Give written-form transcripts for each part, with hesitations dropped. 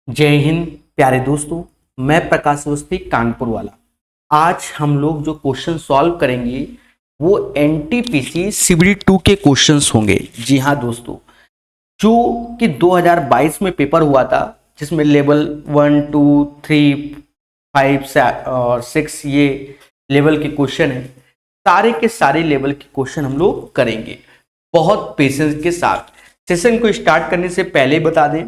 जय हिंद प्यारे दोस्तों। मैं प्रकाश अवस्थी कानपुर वाला। आज हम लोग जो क्वेश्चन सॉल्व करेंगे वो एनटीपीसी सीबीडी 2 के क्वेश्चंस होंगे। जी हाँ दोस्तों, जो कि 2022 में पेपर हुआ था जिसमें लेवल 1 2 3 5 और 6 ये लेवल के क्वेश्चन है। सारे के सारे लेवल के क्वेश्चन हम लोग करेंगे बहुत पेशेंस के साथ। सेशन को स्टार्ट करने से पहले बता दें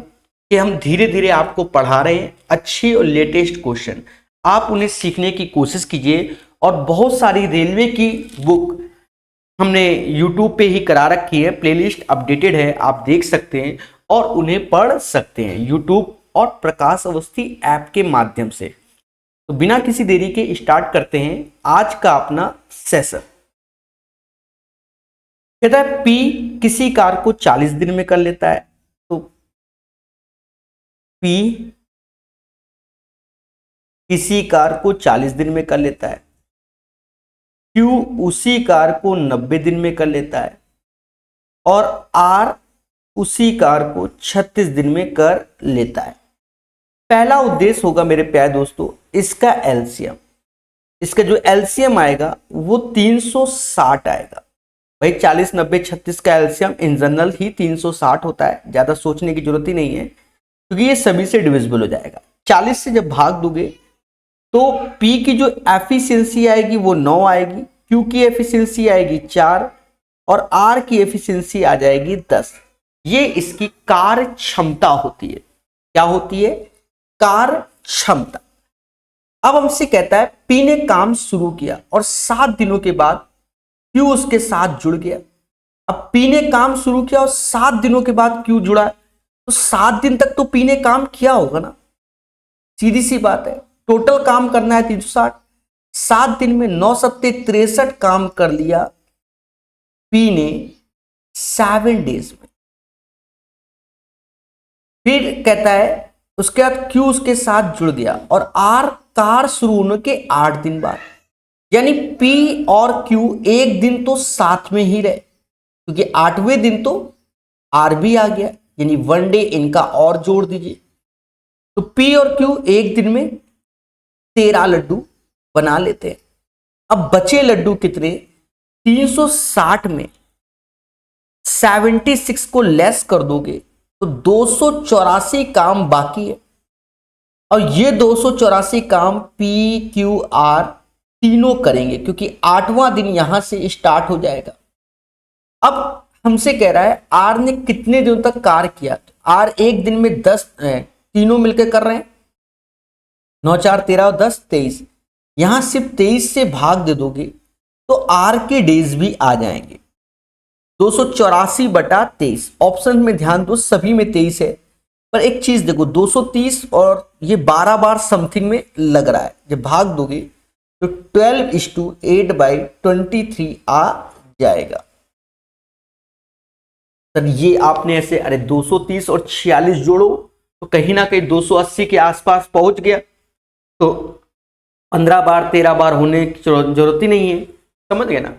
कि हम धीरे धीरे आपको पढ़ा रहे हैं अच्छे और लेटेस्ट क्वेश्चन। आप उन्हें सीखने की कोशिश कीजिए और बहुत सारी रेलवे की बुक हमने YouTube पे ही करा रखी है, प्लेलिस्ट अपडेटेड है, आप देख सकते हैं और उन्हें पढ़ सकते हैं YouTube और प्रकाश अवस्थी ऐप के माध्यम से। तो बिना किसी देरी के स्टार्ट करते हैं आज का अपना सेशन। कहता है P किसी कार को 40 दिन में कर लेता है, तो P किसी कार को 40 दिन में कर लेता है, Q उसी कार को 90 दिन में कर लेता है और R उसी कार को 36 दिन में कर लेता है। पहला उद्देश्य होगा मेरे प्यारे दोस्तों इसका एलसीएम। इसका जो एलसीएम आएगा वो 360 आएगा। भाई 40 90 36 का एलसीएम इन जनरल ही 360 होता है, ज्यादा सोचने की जरूरत ही नहीं है क्योंकि ये सभी से डिविजिबल हो जाएगा। 40 से जब भाग दोगे तो P की जो एफिशिएंसी आएगी वो 9 आएगी, Q की एफिशिएंसी आएगी 4 और R की एफिशिएंसी आ जाएगी 10। ये इसकी कार्य क्षमता होती है। क्या होती है? कार्य क्षमता। अब हमसे कहता है P ने काम शुरू किया और 7 दिनों के बाद Q उसके साथ जुड़ गया। अब P ने काम शुरू किया और 7 दिनों के बाद Q जुड़ा, तो 7 दिन तक तो P ने काम किया होगा ना, सीधी सी बात है। टोटल काम करना है 360, 7 दिन में 9 सत्ते 63 काम कर लिया P ने 7 डेज में। फिर कहता है उसके बाद Q उसके साथ जुड़ गया और R कार शुरू होने के 8 दिन बाद, यानी P और Q एक दिन तो साथ में ही रहे क्योंकि 8वें दिन तो R भी आ गया, यानी 1 डे इनका और जोड़ दीजिए तो P और Q एक दिन में 13 लड्डू बना लेते हैं। अब बचे लड्डू कितने? 360 में 76 को लेस कर दोगे तो 284 काम बाकी है और ये 284 काम P Q R तीनों करेंगे क्योंकि 8वां दिन यहां से स्टार्ट हो जाएगा। अब हमसे कह रहा है R ने कितने दिनों तक कार्य किया, तो R एक दिन में 10 तीनों मिलकर कर रहे हैं, 9 4 13 और 10 23। यहां सिर्फ 23 से भाग दे दोगे तो R के डेज भी आ जाएंगे 284 बटा 23। ऑप्शन में ध्यान दो सभी में 23 है, पर एक चीज देखो 230 और ये 12 बार समथिंग में लग रहा है। जब भाग दोगे तो 12:8/23 आ जाएगा। सर ये आपने ऐसे अरे 230 और 46 जोड़ो तो कहीं ना कहीं 280 के आसपास पहुंच गया, तो 15 बार 13 बार होने की जरूरत ही नहीं है, समझ गए ना।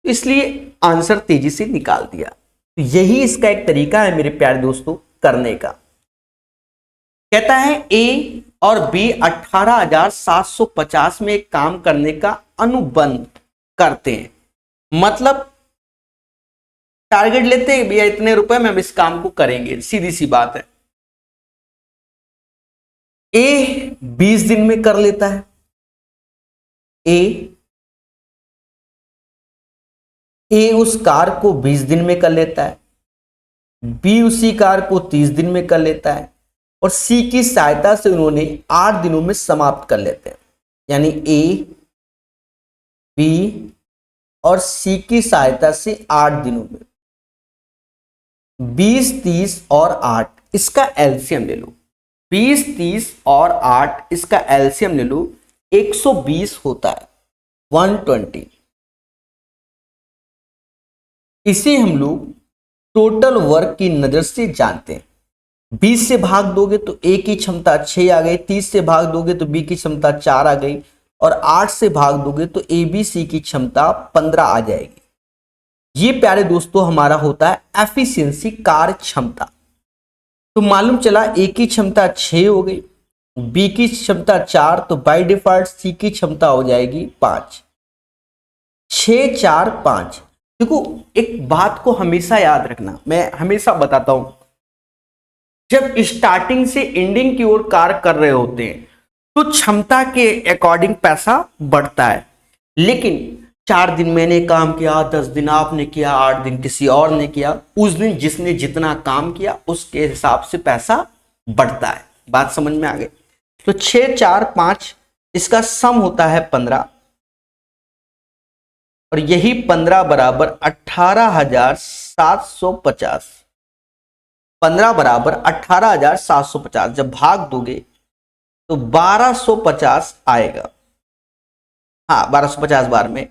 इसलिए आंसर तेजी से निकाल दिया। तो यही इसका एक तरीका है मेरे प्यारे दोस्तों करने का। कहता है A और B 18,750 में एक काम करने का अनुबंध करते हैं, मतलब टारगेट लेते हैं भैया इतने रुपए में हम इस काम को करेंगे, सीधी सी बात है। A 20 दिन में कर लेता है, A उस कार को 20 दिन में कर लेता है, B उसी कार को 30 दिन में कर लेता है और C की सहायता से उन्होंने 8 दिनों में समाप्त कर लेते हैं। यानी A, B और C की सहायता से 8 दिनों में 20 30 और 8 इसका एलसीएम ले लो। 20 30 और 8 इसका एलसीएम ले लो, 120 होता है, 120। इसे हम लोग टोटल वर्क की नजर से जानते हैं। 20 से भाग दोगे तो A की क्षमता 6 आ गई, 30 से भाग दोगे तो B की क्षमता 4 आ गई और 8 से भाग दोगे तो ABC की क्षमता 15 आ जाएगी। ये प्यारे दोस्तों हमारा होता है एफिशिएंसी, कार्य क्षमता। तो मालूम चला ए की क्षमता 6 हो गई, बी की क्षमता 4, तो बाय डिफॉल्ट सी की क्षमता हो जाएगी 5। 6 4 5। देखो एक बात को हमेशा याद रखना, मैं हमेशा बताता हूं, जब स्टार्टिंग से एंडिंग की ओर कार्य कर रहे होते हैं तो क्षमता के अकॉर्डिंग पैसा बढ़ता है, लेकिन 4 दिन मैंने काम किया, 10 दिन आपने किया, 8 दिन किसी और ने किया, उस दिन जिसने जितना काम किया उसके हिसाब से पैसा बढ़ता है। बात समझ में आ गई? तो 6 4 5 इसका सम होता है 15, और यही 15 बराबर 18,750। 15 बराबर 18,750 जब भाग दोगे तो 1250 आएगा। हाँ 1250 बार में।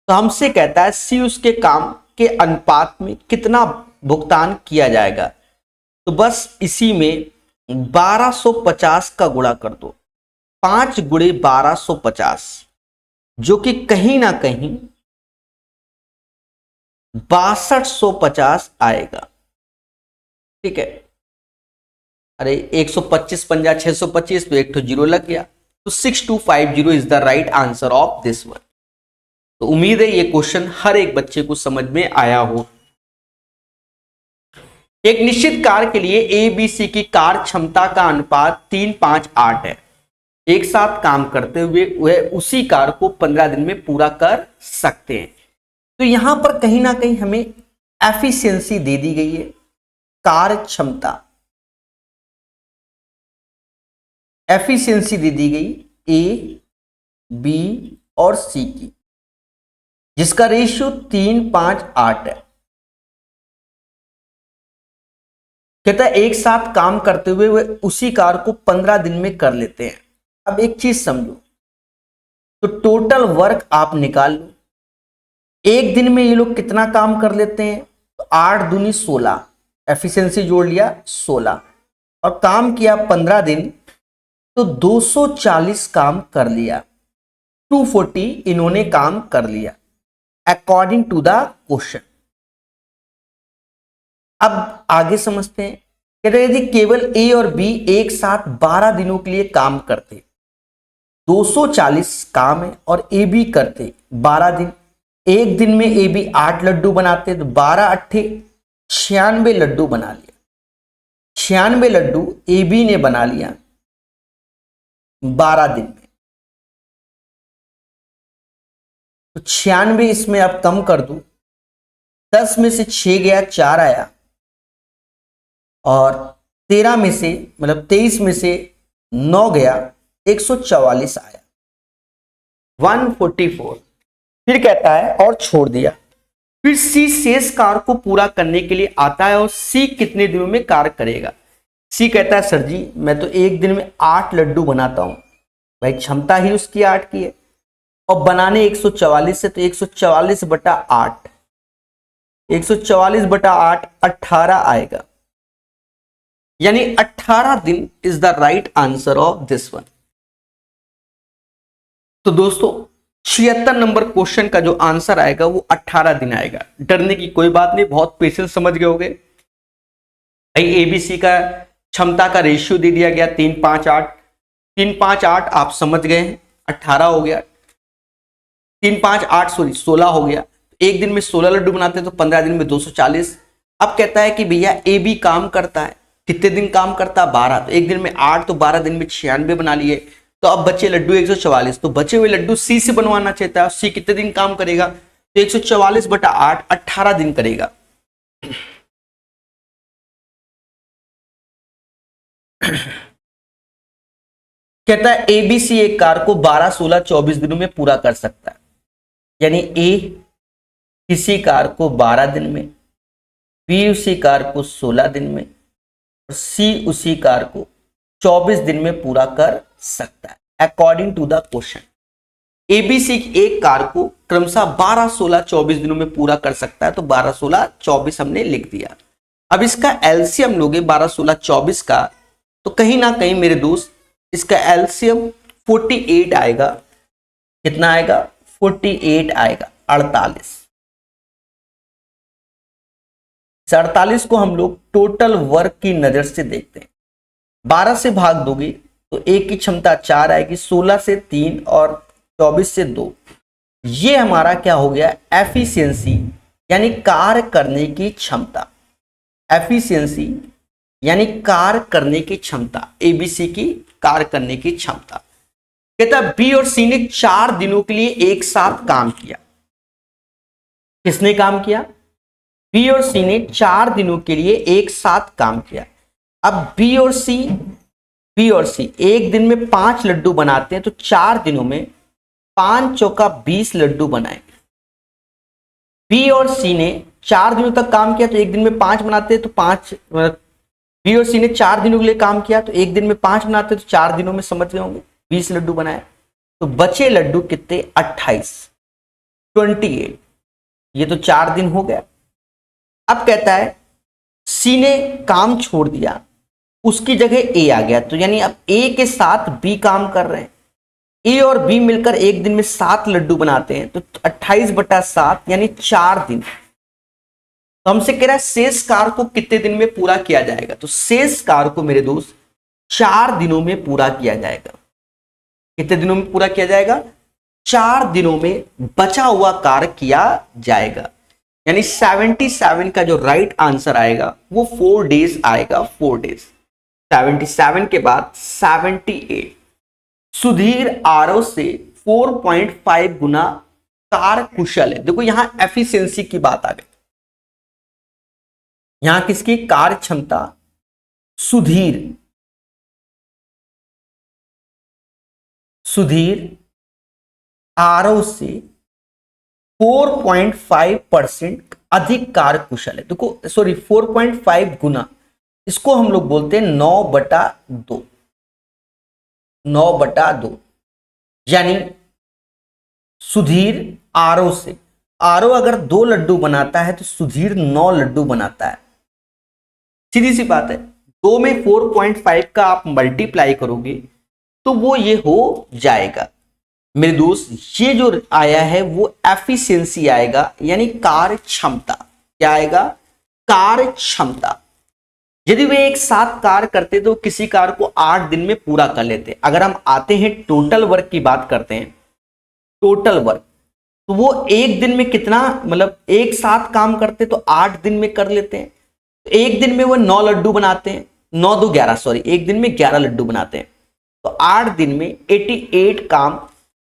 तो हमसे कहता है सी उसके काम के अनुपात में कितना भुगतान किया जाएगा। तो बस इसी में 1250 का गुणा कर दो, 5 गुणे 1250, जो कि कहीं ना कहीं 6250 आएगा। ठीक है, अरे 125 पंजा 625, तो एक तो जीरो लग गया, तो 6250 is the right answer of this one. तो उम्मीद है ये क्वेश्चन हर एक बच्चे को समझ में आया हो। एक निश्चित कार के लिए ए बी सी की कार क्षमता का अनुपात 3 5 8 है। एक साथ काम करते हुए वह उसी कार को 15 दिन में पूरा कर सकते हैं। तो यहां पर कहीं ना कहीं हमें एफिशिएंसी दे दी गई है, कार्य क्षमता, एफिशिएंसी दे दी गई ए बी और सी की, जिसका रेशियो 3 5 8 है। कहता है एक साथ काम करते हुए वे उसी कार को 15 दिन में कर लेते हैं। अब एक चीज समझो, तो टोटल वर्क आप निकाल लो, एक दिन में ये लोग कितना काम कर लेते हैं, तो 8 दूनी 16, एफिशिएंसी जोड़ लिया 16, और काम किया 15 दिन, तो 240 काम कर लिया, 240 इन्होंने काम कर लिया अकॉर्डिंग टू द क्वेश्चन। अब आगे समझते हैं। कहते हैं यदि केवल ए और बी एक साथ 12 दिनों के लिए काम करते, 240 काम है, और ए बी करते 12 दिन, एक दिन में ए बी 8 लड्डू बनाते, तो 12 8 96 लड्डू बना लिया। 96 लड्डू ए बी ने बना लिया 12 दिन में। तो 96 इसमें आप कम कर दो, 10 में से 6 गया, 4 आया, और 13 में से मतलब 23 में से 9 गया, 144 आया, 144। फिर कहता है और छोड़ दिया। फिर सी शेष कार्य को पूरा करने के लिए आता है, और सी कितने दिनों में कार्य करेगा। सी कहता है सर जी मैं तो एक दिन में 8 लड्डू बनाता हूं। भाई क्षमता ही उसकी 8 की है, और बनाने 144 से, तो 144 बटा 8, 144 बटा 8 18 आएगा, यानी 18 दिन is the right answer of this one. तो दोस्तों 76 नंबर क्वेश्चन का जो आंसर आएगा वो 18 दिन आएगा। डरने की कोई बात नहीं, बहुत पेशेंस समझ गए होगे। भाई एबीसी का क्षमता का रेशियो दे दिया गया 3 5 8, 3 5 8 आप समझ गए हैं, 18 हो गया, 3 5 8 सॉरी 16 हो गया। एक दिन में 16 लड्डू बनाते हैं तो 15 दिन में 240। अब कहता है कि भैया ए बी काम करता है, कितने दिन काम करता है 12, तो एक दिन में 8, तो 12 दिन में 96 बना लिए। तो अब बचे लड्डू 144, तो बचे हुए लड्डू सी से बनवाना चाहता है, सी कितने दिन काम करेगा, तो 144 बटा 8 18 दिन करेगा। कहता है एबीसी एक कार को 12 16 24 दिनों में पूरा कर सकता है, यानी ए किसी कार को 12 दिन में, बी उसी कार को 16 दिन में, और सी उसी कार को 24 दिन में पूरा कर सकता है according to the question. ABC एक कार को क्रमशः 12 16 24 दिनों में पूरा कर सकता है, तो 12 16 24 हमने लिख दिया। अब इसका एलसीएम लोगे 12 16 24 का, तो कहीं ना कहीं मेरे दोस्त इसका एलसीएम 48 आएगा। कितना आएगा? 48 आएगा, 48। 48 को हम लोग टोटल वर्क की नजर से देखते हैं। 12 से भाग दोगे तो एक की क्षमता 4 आएगी, 16 से 3 और 24 से 2। ये हमारा क्या हो गया, एफिशिएंसी यानी कार्य करने की क्षमता। एफिशिएंसी यानी कार्य करने की क्षमता, एबीसी की कार्य करने की क्षमता। कहता बी और सी ने 4 दिनों के लिए एक साथ काम किया। किसने काम किया, बी और सी ने 4 दिनों के लिए एक साथ काम किया। अब बी और सी एक दिन में 5 लड्डू बनाते हैं, तो 4 दिनों में 5 चौका 20 लड्डू बनाए। बी और सी ने 4 दिनों तक काम किया, तो एक दिन में 5 बनाते हैं, तो 5, बी और सी ने 4 दिनों के लिए काम किया, तो एक दिन में 5 बनाते हैं, तो 4 दिनों में समझ गए होंगे 20 लड्डू बनाए। तो बचे लड्डू कितने, 28, 28। ये तो 4 दिन हो गया। अब कहता है सी ने काम छोड़ दिया, उसकी जगह ए आ गया, तो यानी अब ए के साथ बी काम कर रहे हैं। ए और बी मिलकर एक दिन में 7 लड्डू बनाते हैं, तो 28/7 यानी 4 दिन। तो हमसे कह रहा है शेष कार्य को कितने दिन में पूरा किया जाएगा, तो शेष कार्य को मेरे दोस्त 4 दिनों में पूरा किया जाएगा। कितने दिनों में पूरा किया जाएगा, 4 दिनों में बचा हुआ कार्य किया जाएगा। यानी 77 का जो राइट आंसर आएगा वो 4 डेज आएगा, 4 डेज। 77 के बाद 78। सुधीर आरव से 4.5 गुना कार्य कुशल है। देखो यहां एफिशिएंसी की बात आ गई, यहां किसकी कार्य क्षमता, सुधीर आरव से 4.5% अधिक कार्य कुशल है। देखो सॉरी 4.5 गुना, इसको हम लोग बोलते हैं 9/2, 9/2। यानी सुधीर आरव से, आरव अगर 2 लड्डू बनाता है तो सुधीर 9 लड्डू बनाता है। सीधी सी बात है, 2 में 4.5 का आप मल्टीप्लाई करोगे तो वो ये हो जाएगा। मेरे दोस्त ये जो आया है वो एफिशिएंसी आएगा, यानी कार्य क्षमता। क्या आएगा, कार्य क्षमता। यदि वे एक साथ कार्य करते तो किसी कार्य को 8 दिन में पूरा कर लेते। अगर हम आते हैं टोटल वर्क की बात करते हैं, टोटल वर्क, तो वो एक दिन में कितना, मतलब एक साथ काम करते तो 8 दिन में कर लेते हैं। तो एक दिन में वो 9 लड्डू बनाते हैं, 9 2 11, सॉरी एक दिन में 11 लड्डू बनाते हैं, तो 8 दिन में 88 काम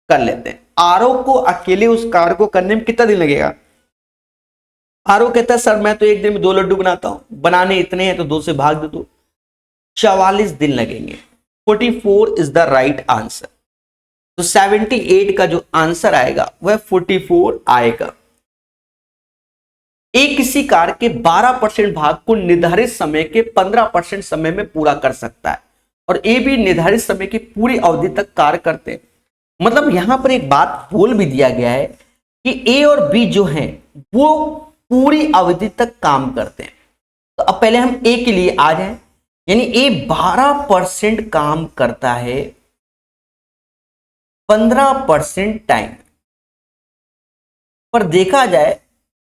कर लेते हैं। आरओ को अकेले उस कार्य को करने में कितना दिन लगेगा। आरओ कहता है सर मैं तो एक दिन में 2 लड्डू बनाता हूं, बनाने इतने हैं तो 2 से भाग दो, 44 दिन लगेंगे। 44 इज द राइट आंसर। तो 78 का जो आंसर आएगा वह 44 आएगा। ए किसी कार्य के 12% भाग को निर्धारित समय के 15% समय में पूरा कर सकता है, और ए भी निर्धारित समय की पूरी अवधि तक कार्य करते हैं। मतलब यहां पर एक बात बोल भी दिया गया है कि ए और बी जो हैं वो पूरी अवधि तक काम करते हैं। तो अब पहले हम ए के लिए आ जाएं, यानी ए 12% काम करता है 15% टाइम पर। देखा जाए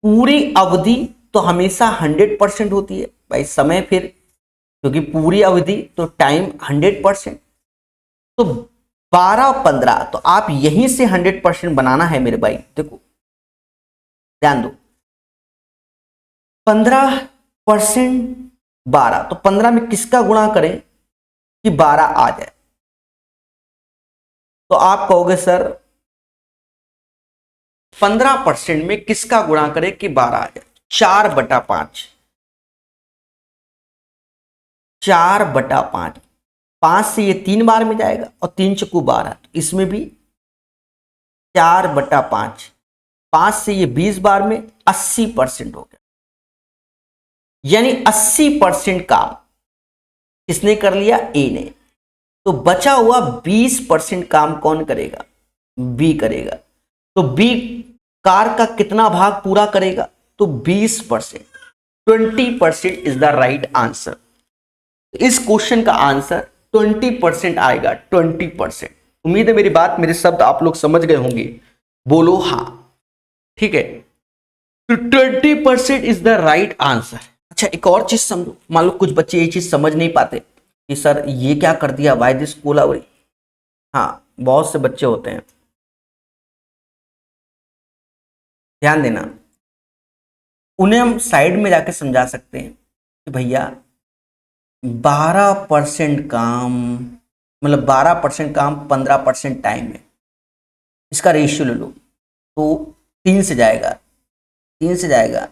पूरी अवधि तो हमेशा 100% होती है भाई, समय फिर क्योंकि पूरी अवधि तो टाइम 100%, तो 12-15, तो आप यहीं से 100% बनाना है मेरे भाई। देखो ध्यान दो, 15% 12, तो 15 में किसका गुणा करें कि 12 आ जाए। तो आप कहोगे सर 15% में किसका गुणा करें कि 12 आ जाए। 4/5, 4/5, 5 से ये 3 बार में जाएगा और 3 चक्कू 12, तो इसमें भी 4/5, 5 से ये 20 बार में 80% हो गया। यानी 80% काम किसने कर लिया, ए ने। तो बचा हुआ 20% काम कौन करेगा, बी करेगा। तो बी कार का कितना भाग पूरा करेगा, तो 20%, 20% इज द राइट आंसर। इस क्वेश्चन का आंसर 20% आएगा, 20%। उम्मीद है मेरी बात, मेरे शब्द आप लोग समझ गए होंगे। बोलो हाँ, ठीक है। तो 20% इज द राइट आंसर। अच्छा, एक और चीज समझो, मान लो कुछ बच्चे ये चीज समझ नहीं पाते कि सर ये क्या कर दिया, वाई दिस कोलावरी। हाँ, बहुत से बच्चे होते हैं, ध्यान देना, उन्हें हम साइड में जाके समझा सकते हैं कि भैया 12% काम, मतलब 12% काम 15% टाइम है, इसका रेशियो ले लो तो 3 से जाएगा, 3 से जाएगा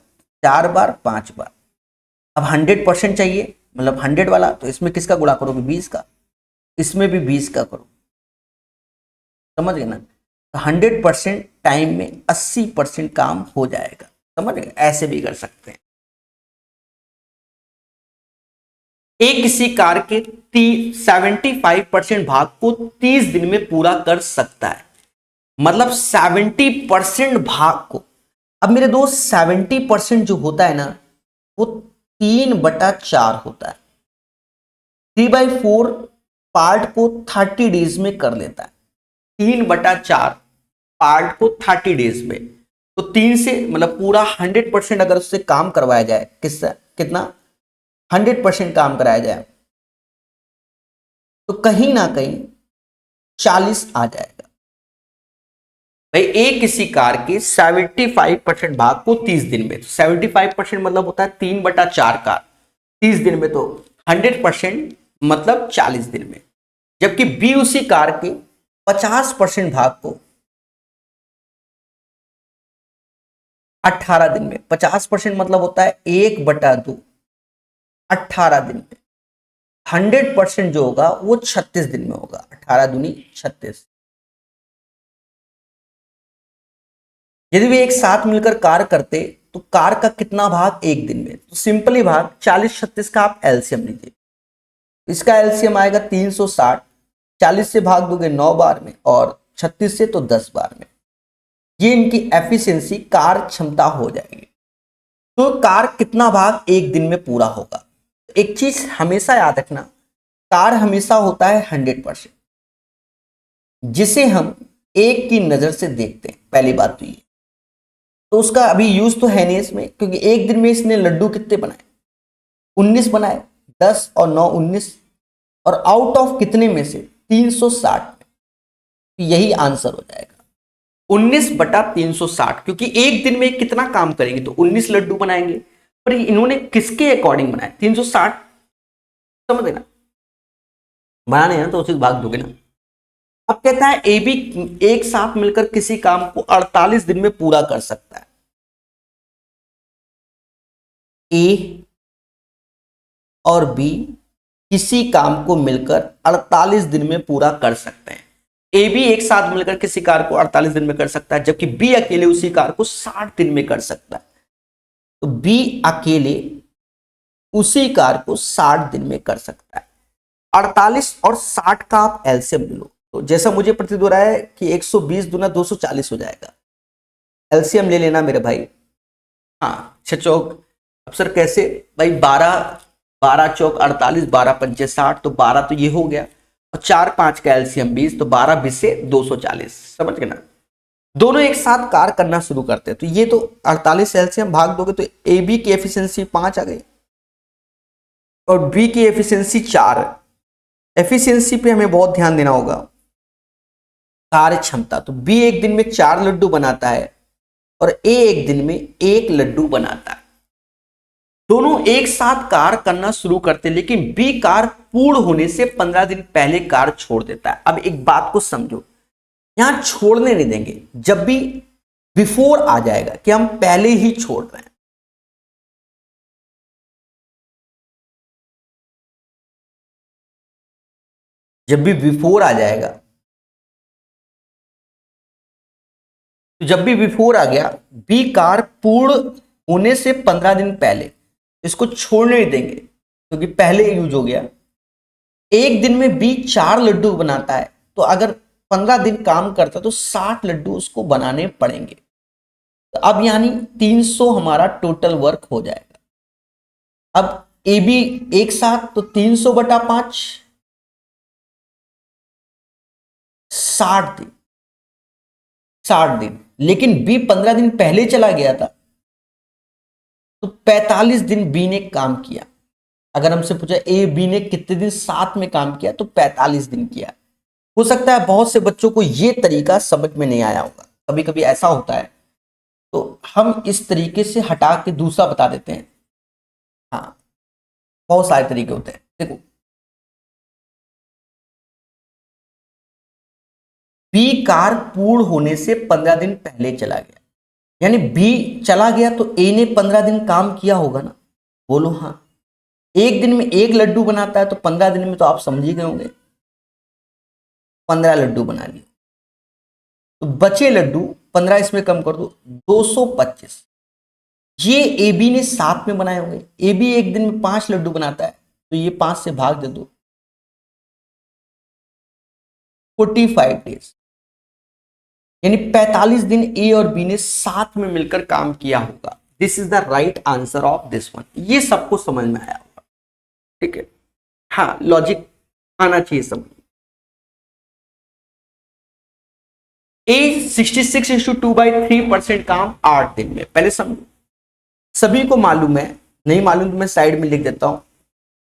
4 बार 5 बार। अब 100% चाहिए, मतलब 100 वाला, तो इसमें किसका गुणा करोगे, 20 का, इसमें भी 20 का करो, समझ गए ना। तो 100% टाइम में 80% काम हो जाएगा, समझ गए, ऐसे भी कर सकते हैं। एक किसी कार के 75% भाग को 30 दिन में पूरा कर सकता है, मतलब 70% भाग को। अब मेरे दोस्त 70% जो होता है ना, वो 3/4 होता है। 3/4 पार्ट को 30 डेज में कर लेता है, 3/4 पार्ट को 30 डेज में। तो 3 से मतलब पूरा 100% अगर उससे काम करवाया जाए, किससे, कितना, 100% काम कराया जाए, तो कहीं ना कहीं 40 आ जाएगा। भाई एक किसी कार के 75% भाग को 30 दिन में, 75% मतलब होता है 3/4 कार 30 दिन में, तो 100% मतलब 40 दिन में। जबकि बी उसी कार के 50% भाग को 18 दिन में, 50% मतलब होता है 1/2, 18 दिन में। 100% जो होगा वो 36 दिन में होगा, 18 दूनी 36। यदि वे एक साथ मिलकर कार्य करते तो कार का कितना भाग एक दिन में, तो सिंपली भाग 40-36 का आप एलसीएम लीजिए, इसका एलसीएम आएगा 360, 40 से भाग दोगे 9 बार में और 36 से तो 10 बार में। ये इनकी एफिशिएंसी, कार क्षमता हो जाएगी। तो कार कितना भाग एक दिन में पूरा होगा। एक चीज हमेशा याद रखना, कार हमेशा होता है 100%, जिसे हम एक की नजर से देखते हैं, पहली बात तो ये। तो उसका अभी यूज तो है नहीं इसमें, क्योंकि एक दिन में इसने लड्डू कितने बनाए, 19 बनाए, 10 और 9 19, और आउट ऑफ कितने में से, 360 में। तो यही आंसर हो जाएगा 19/360, क्योंकि एक दिन में कितना काम करेंगे, तो 19 लड्डू बनाएंगे, पर इन्होंने किसके अकॉर्डिंग बनाए, 360, समझ ना, बनाने हैं तो उसी भाग दोगे ना। अब कहता है ए बी एक साथ मिलकर किसी काम को 48 दिन में पूरा कर सकता है। ए और बी किसी काम को मिलकर 48 दिन में पूरा कर सकते हैं। ए बी एक साथ मिलकर किसी कार को 48 दिन में कर सकता है, जबकि बी अकेले उसी कार को 60 दिन में कर सकता है। तो बी अकेले उसी कार को 60 दिन में कर सकता है। 48 और 60 का आप एलसीएम ले लो, तो जैसा मुझे प्रतीत हो रहा है कि 120 दूना 240 हो जाएगा। एलसीएम ले लेना मेरे भाई। हाँ चौक, अब सर कैसे भाई, 12 12 चौक 48, 12 पंचे 60, तो 12 तो ये हो गया, और 4 5 का एलसीएम 20, तो 12 20 से 240, समझ गए ना। दोनों एक साथ कार करना शुरू करते हैं, तो ये तो 48 एलसीएम भाग दोगे तो ए बी की एफिशिएंसी 5 आ गई और बी की एफिशिएंसी 4 है। एफिशिएंसी पे हमें बहुत ध्यान देना होगा। कार्य क्षमता, तो बी एक दिन में 4 लड्डू बनाता है और ए एक दिन में 1 लड्डू बनाता है। दोनों एक साथ कार करना शुरू करते, लेकिन बी कार पूर्ण होने से 15 दिन पहले कार छोड़ देता है। अब एक बात को समझो, यहां छोड़ने नहीं देंगे, जब भी बिफोर आ जाएगा कि हम पहले ही छोड़ रहे हैं, जब भी बिफोर आ जाएगा, तो जब भी बिफोर आ गया, बी कार पूर्ण होने से 15 दिन पहले, इसको छोड़ने नहीं देंगे क्योंकि पहले यूज हो गया। एक दिन में बी 4 लड्डू बनाता है, तो अगर 15 दिन काम करता तो 60 लड्डू उसको बनाने पड़ेंगे। तो अब यानी 300 हमारा टोटल वर्क हो जाएगा। अब ए बी एक साथ, तो 300/5, 60 दिन, 60 दिन, लेकिन बी 15 दिन पहले चला गया था, 45 दिन बी ने काम किया। अगर हमसे पूछा ए बी ने कितने दिन साथ में काम किया, तो 45 दिन किया। हो सकता है बहुत से बच्चों को ये तरीका समझ में नहीं आया होगा, कभी कभी ऐसा होता है, तो हम इस तरीके से हटा के दूसरा बता देते हैं। हाँ, बहुत सारे तरीके होते हैं। देखो, बी कार पूर्ण होने से 15 दिन पहले चला गया, यानी बी चला गया तो ए ने 15 दिन काम किया होगा ना। बोलो हाँ। एक दिन में एक लड्डू बनाता है, तो 15 दिन में तो आप समझ ही गए होंगे, 15 लड्डू बना लिए। तो बचे लड्डू 15 इसमें कम कर दो, 225। ये ए बी ने साथ में बनाए होंगे। ए बी एक दिन में 5 लड्डू बनाता है, तो ये 5 से भाग दे दो, 45 डेज, यानी 45 दिन ए और बी ने साथ में मिलकर काम किया होगा। This is the right answer of this one. ये सबको समझ में आया होगा, ठीक है। हाँ, लॉजिक आना चाहिए समझ। ए 66:2/3% काम 8 दिन में। पहले समझो, सभी को मालूम है, नहीं मालूम तो मैं साइड में लिख देता हूं।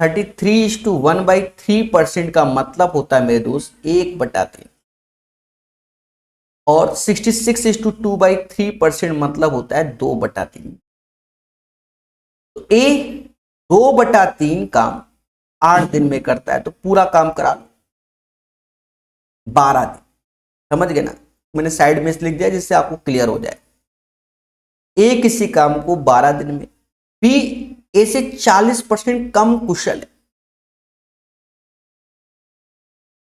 33:1/3% का मतलब होता है मेरे दोस्त 1/3, और 66:2/3% मतलब होता है 2/3। तो ए 2/3 काम 8 दिन में करता है, तो पूरा काम करा लो 12 दिन। समझ गए ना, मैंने साइड में लिख दिया जिससे आपको क्लियर हो जाए। ए किसी काम को 12 दिन में, बी ए से 40% कम कुशल है।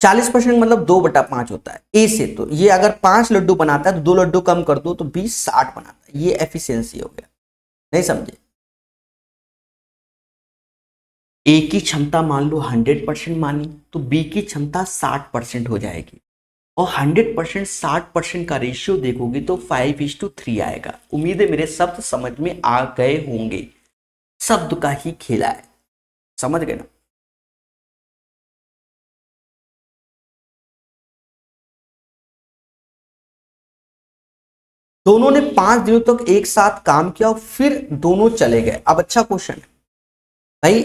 40% मतलब 2/5 होता है ए से। तो ये अगर 5 लड्डू बनाता है तो 2 लड्डू कम कर दो, तो बी 60 बनाता है। ये एफिशिएंसी हो गया। नहीं समझे? ए की क्षमता मान लो 100% मानी, तो बी की क्षमता 60% हो जाएगी। और 100% 60% का रेशियो देखोगे तो 5:3 आएगा। उम्मीद है मेरे शब्द समझ में आ गए होंगे। शब्द का ही खेला है, समझ गए ना। दोनों ने 5 दिनों तक एक साथ काम किया और फिर दोनों चले गए। अब अच्छा क्वेश्चन है भाई,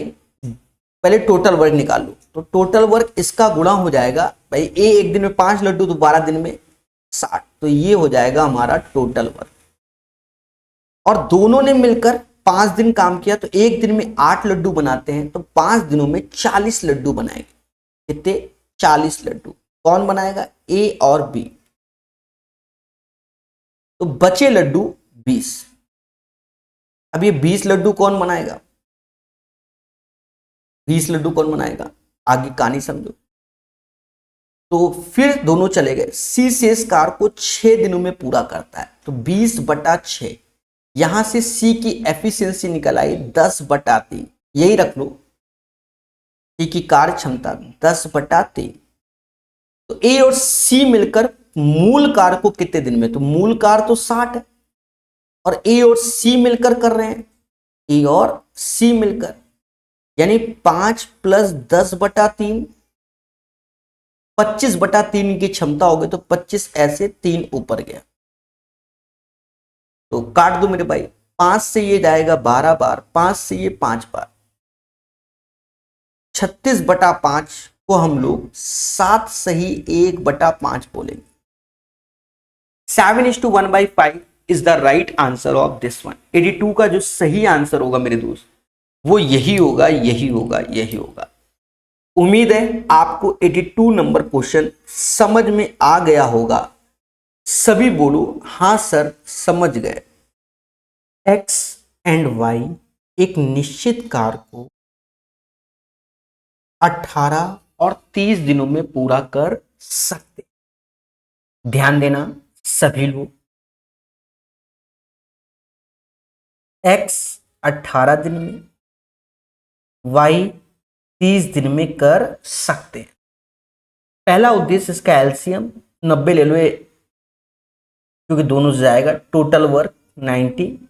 पहले टोटल वर्क निकालो। तो टोटल वर्क इसका गुणा हो जाएगा भाई, ए एक दिन में 5 लड्डू, तो 12 दिन में 60, तो ये हो जाएगा हमारा टोटल वर्क। और दोनों ने मिलकर 5 दिन काम किया, तो एक दिन में 8 लड्डू बनाते हैं, तो 5 दिनों में 40 लड्डू बनाएंगे। कितने? 40 लड्डू। कौन बनाएगा? ए और बी। तो बचे लड्डू 20। अब ये 20 लड्डू कौन बनाएगा? 20 लड्डू कौन बनाएगा? आगे कहानी समझो। तो फिर दोनों चले गए। सी शेष कार्य को 6 दिनों में पूरा करता है, तो 20/6। यहां से सी की एफिशिएंसी निकल आई 10/3। यही रख लो, सी की कार्य क्षमता 10/3। तो ए और सी मिलकर मूल कार्य को कितने दिन में? तो मूल कार्य तो 60 है, और ए और सी मिलकर कर रहे हैं, ए और सी मिलकर, यानी 5 + 10/3, 25/3 की क्षमता हो गई। तो 25 ऐसे 3 ऊपर गया, तो काट दो मेरे भाई। 5 से ये जाएगा 12 बार, 5 से ये 5 बार, 36/5 को हम लोग 7 सही 1/5 बोलेंगे। 7:1/5 is the right answer of this one. 82 का जो सही आंसर होगा मेरे दोस्त, वो यही होगा, यही होगा, यही होगा। उम्मीद है आपको 82 नंबर क्वेश्चन समझ में आ गया होगा। सभी बोलो हां सर समझ गए। एक्स एंड वाई एक निश्चित कार्य को 18 और 30 दिनों में पूरा कर सकते। ध्यान देना सभी लोग, एक्स 18 दिन में, वाई 30 दिन में कर सकते हैं। पहला उद्देश्य इसका एलसीएम 90 ले लो, क्योंकि दोनों से जाएगा। Total work 90।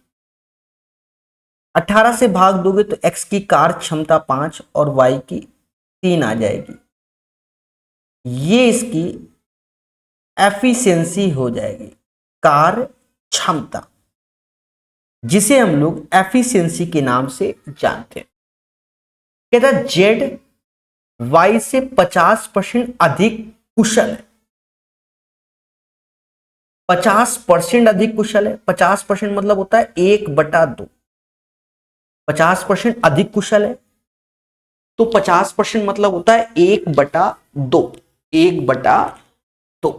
18 से भाग दोगे तो एक्स की कार्य क्षमता 5 और वाई की 3 आ जाएगी। ये इसकी एफिशिएंसी हो जाएगी, कार्य क्षमता। जिसे हम लोग एफिशिएंसी के नाम से जानते हैं। कहता है जेड वाई से 50% अधिक कुशल है। 50% अधिक कुशल है। 50% मतलब होता है 1/2। 50% अधिक कुशल है तो 50% मतलब होता है 1/2। 1/2।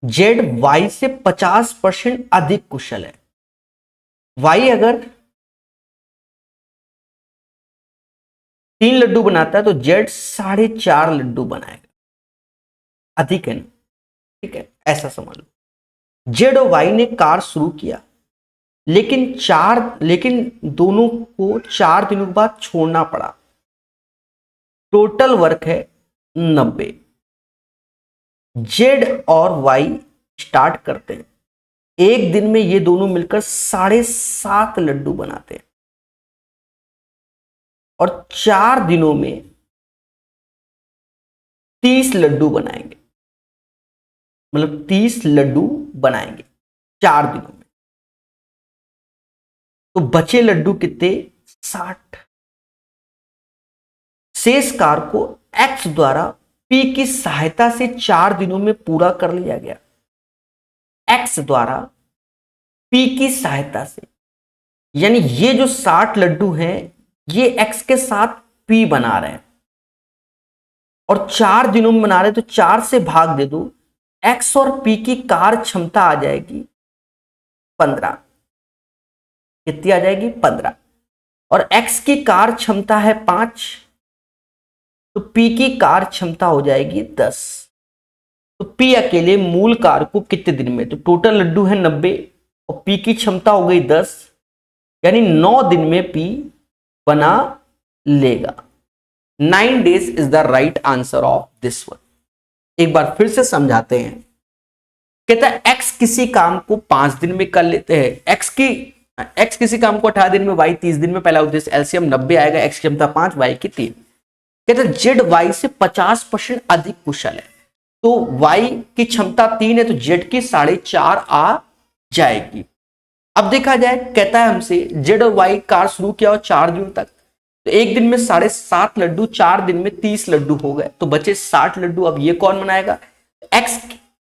जेड वाई से 50% अधिक कुशल है। वाई अगर 3 लड्डू बनाता है तो जेड 4.5 लड्डू बनाएगा। अधिक है ना, ठीक है, ऐसा समझ लो। जेड और वाई ने कार शुरू किया, लेकिन दोनों को 4 दिनों के बाद छोड़ना पड़ा। टोटल वर्क है 90। जेड और वाई स्टार्ट करते हैं। एक दिन में ये दोनों मिलकर 7.5 लड्डू बनाते हैं और 4 दिनों में 30 लड्डू बनाएंगे। मतलब 30 लड्डू बनाएंगे 4 दिनों में। तो बचे लड्डू कितने? 60। शेष कार्य को एक्स द्वारा पी की सहायता से 4 दिनों में पूरा कर लिया गया। एक्स द्वारा पी की सहायता से, यानी ये जो 60 लड्डू हैं ये एक्स के साथ पी बना रहे हैं और 4 दिनों में बना रहे हैं, तो 4 से भाग दे दो। एक्स और पी की कार्य क्षमता आ जाएगी 15। कितनी आ जाएगी? 15। और एक्स की कार्य क्षमता है 5, तो पी की कार्य क्षमता हो जाएगी 10। तो पी अकेले मूल कार्य को कितने दिन में, तो टोटल लड्डू है 90 और पी की क्षमता हो गई 10, यानी 9 दिन में पी बना लेगा। 9 days is the right answer of this one. एक बार फिर से समझाते हैं। कहता है एक्स किसी काम को 5 दिन में कर लेते हैं। एक्स किसी काम को 18 दिन में, वाई 30 दिन में। पहला उद्देश्य एलसीएम 90 आएगा। एक्स की क्षमता 5, वाई की 3। कहते हैं जेड वाई से 50% अधिक कुशल है। तो वाई की क्षमता 3 है तो जेड की 4.5 आ जाएगी। अब देखा जाए, कहता है हमसे जेड और वाई कार शुरू किया और 4 दिनों तक, तो एक दिन में 7.5 लड्डू, 4 दिन में 30 लड्डू हो गए, तो बचे 60 लड्डू। अब ये कौन बनाएगा? एक्स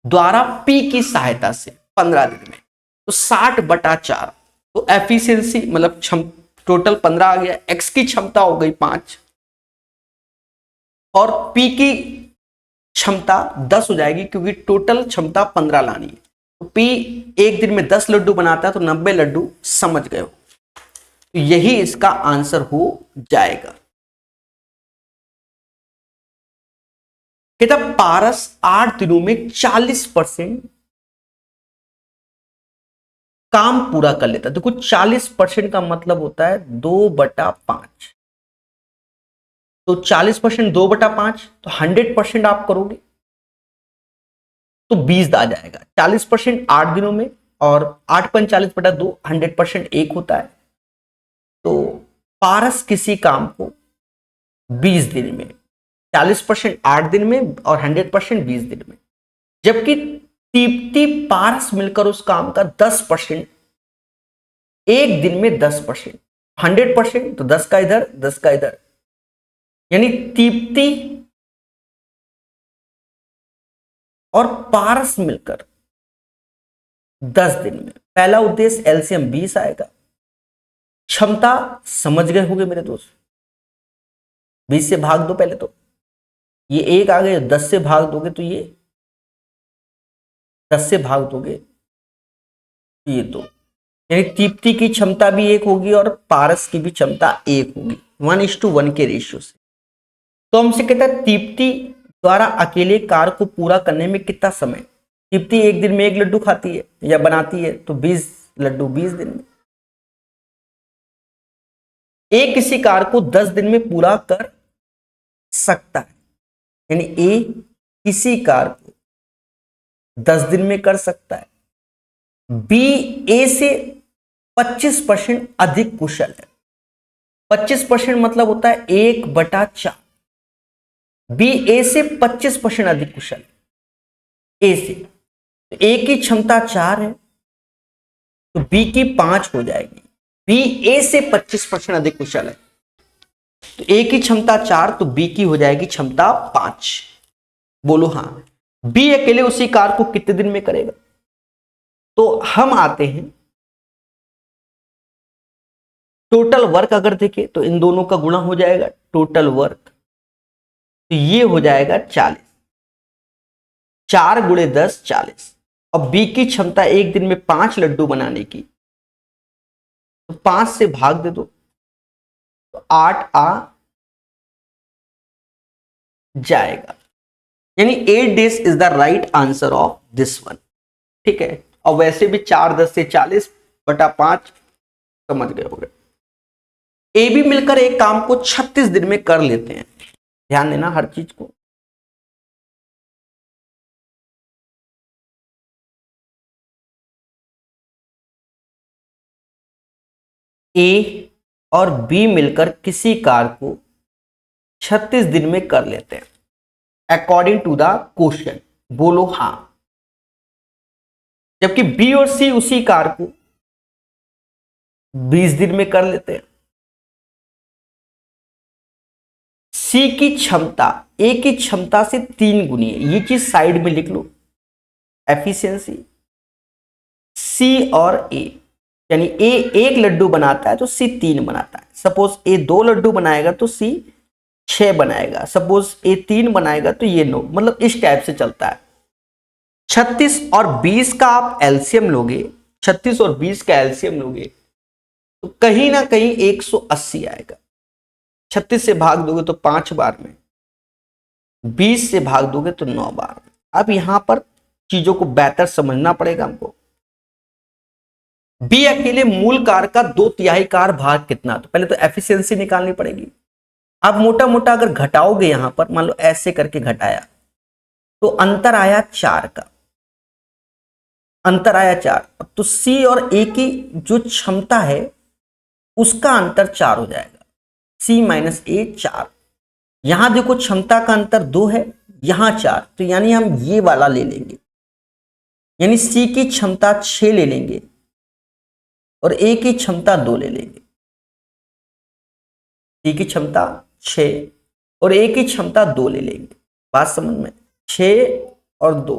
द्वारा पी की सहायता से 15 दिन में, तो 60/4। तो एफिशिएंसी मतलब टोटल 15 आ गया। एक्स की क्षमता हो गई 5 और पी की क्षमता 10 हो जाएगी, क्योंकि टोटल क्षमता 15 लानी है। तो पी एक दिन में 10 लड्डू बनाता है, तो 90 लड्डू, समझ गए हो। तो यही इसका आंसर हो जाएगा। कहता पारस 8 दिनों में 40% काम पूरा कर लेता है। देखो 40% का मतलब होता है 2/5। तो 40% 2/5, तो 100% आप करोगे तो 20 आ जाएगा। 40% 8 दिनों में और 8 × 40/2, 100% 1 होता है। तो पारस किसी काम को 20 दिन में, 40% 8 दिन में और 100% 20 दिन में, जबकि तीप्ति पारस मिलकर उस काम का 10% एक दिन में 10%। 100% तो 10 का इधर 10 का इधर, यानी तीप्ति और पारस मिलकर 10 दिन में। पहला उद्देश्य एलसीएम 20 आएगा। क्षमता समझ गए होंगे मेरे दोस्त। 20 से भाग दो पहले, तो ये 1 आ गए। 10 से भाग दोगे तो ये 10 से भाग दोगे तो ये 2, यानी तीप्ति की क्षमता भी 1 होगी और पारस की भी क्षमता 1 होगी, 1:1 के रेशियो से। तो हमसे कहता है तीप्ति द्वारा अकेले कार्य को पूरा करने में कितना समय। तीप्ति एक दिन में 1 लड्डू खाती है या बनाती है, तो 20 लड्डू 20 दिन में। ए किसी कार्य को 10 दिन में पूरा कर सकता है, यानी ए किसी कार्य को 10 दिन में कर सकता है। बी ए से 25% अधिक कुशल है। 25% मतलब होता है 1/4। बी ए से 25% अधिक कुशल है। ए से, ए की क्षमता 4 है तो बी की 5 हो जाएगी। बी ए से 25% अधिक कुशल है, तो ए की क्षमता 4, तो बी की हो जाएगी क्षमता 5। बोलो हाँ। बी अकेले उसी कार्य को कितने दिन में करेगा? तो हम आते हैं, टोटल वर्क अगर देखें तो इन दोनों का गुणा हो जाएगा, टोटल वर्क, तो ये हो जाएगा 40। 4 गुणे 10 40। अब बी की क्षमता एक दिन में 5 लड्डू बनाने की, तो 5 से भाग दे दो, तो 8 आ जाएगा। यानी 8 days is the right answer of this one. ठीक है, और वैसे भी 4 10 से 40 बटा 5 समझ गए होंगे। ए बी मिलकर एक काम को 36 दिन में कर लेते हैं। ध्यान देना हर चीज को। ए और बी मिलकर किसी कार्य को 36 दिन में कर लेते हैं अकॉर्डिंग टू द क्वेश्चन। बोलो हाँ। जबकि बी और सी उसी कार्य को 20 दिन में कर लेते हैं। सी की क्षमता ए की क्षमता से 3 गुनी है, ये चीज साइड में लिख लो। एफिशिएंसी सी और ए, यानी ए 1 लड्डू बनाता है तो सी 3 बनाता है। सपोज ए 2 लड्डू बनाएगा तो सी 6 बनाएगा। सपोज ए 3 बनाएगा तो ये 9, मतलब इस टाइप से चलता है। 36 और 20 का आप एलसीएम लोगे, 36 और 20 का एलसीएम लोगे तो कहीं ना कहीं 180 आएगा। 36 से भाग दोगे तो 5 बार में, 20 से भाग दोगे तो 9 बार में। अब यहां पर चीजों को बेहतर समझना पड़ेगा हमको। बी अकेले मूल कार्य का 2/3 कार्य भाग कितना? तो पहले तो एफिशिएंसी निकालनी पड़ेगी। आप मोटा मोटा अगर घटाओगे, यहां पर मान लो ऐसे करके घटाया तो अंतर आया 4 का, अंतर आया 4। तो सी और ए की जो क्षमता है उसका अंतर 4 हो जाएगा। सी माइनस ए 4। यहां देखो क्षमता का अंतर 2 है, यहां 4, तो यानी हम ये वाला ले लेंगे, यानी सी की क्षमता 6 ले लेंगे और ए की क्षमता 2 ले लेंगे। सी की क्षमता 6 और ए की क्षमता 2 ले लेंगे। बात समझ में? 6 और 2,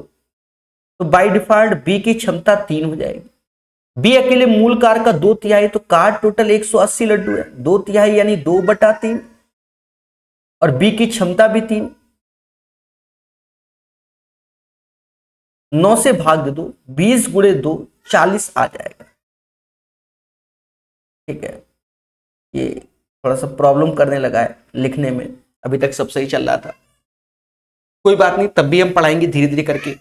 तो बाय डिफॉल्ट बी की क्षमता 3 हो जाएगी। बी अकेले मूल कार्य का 2/3, तो कार्य टोटल 180 लड्डू है, 2/3 यानी 2/3, और बी की क्षमता भी 3। 9 से भाग दे दो, 20 गुणे 2 40 आ जाएगा। ठीक है, ये थोड़ा सा प्रॉब्लम करने लगा है लिखने में, अभी तक सब सही चल रहा था। कोई बात नहीं, तब भी हम पढ़ाएंगे धीरे धीरे करके।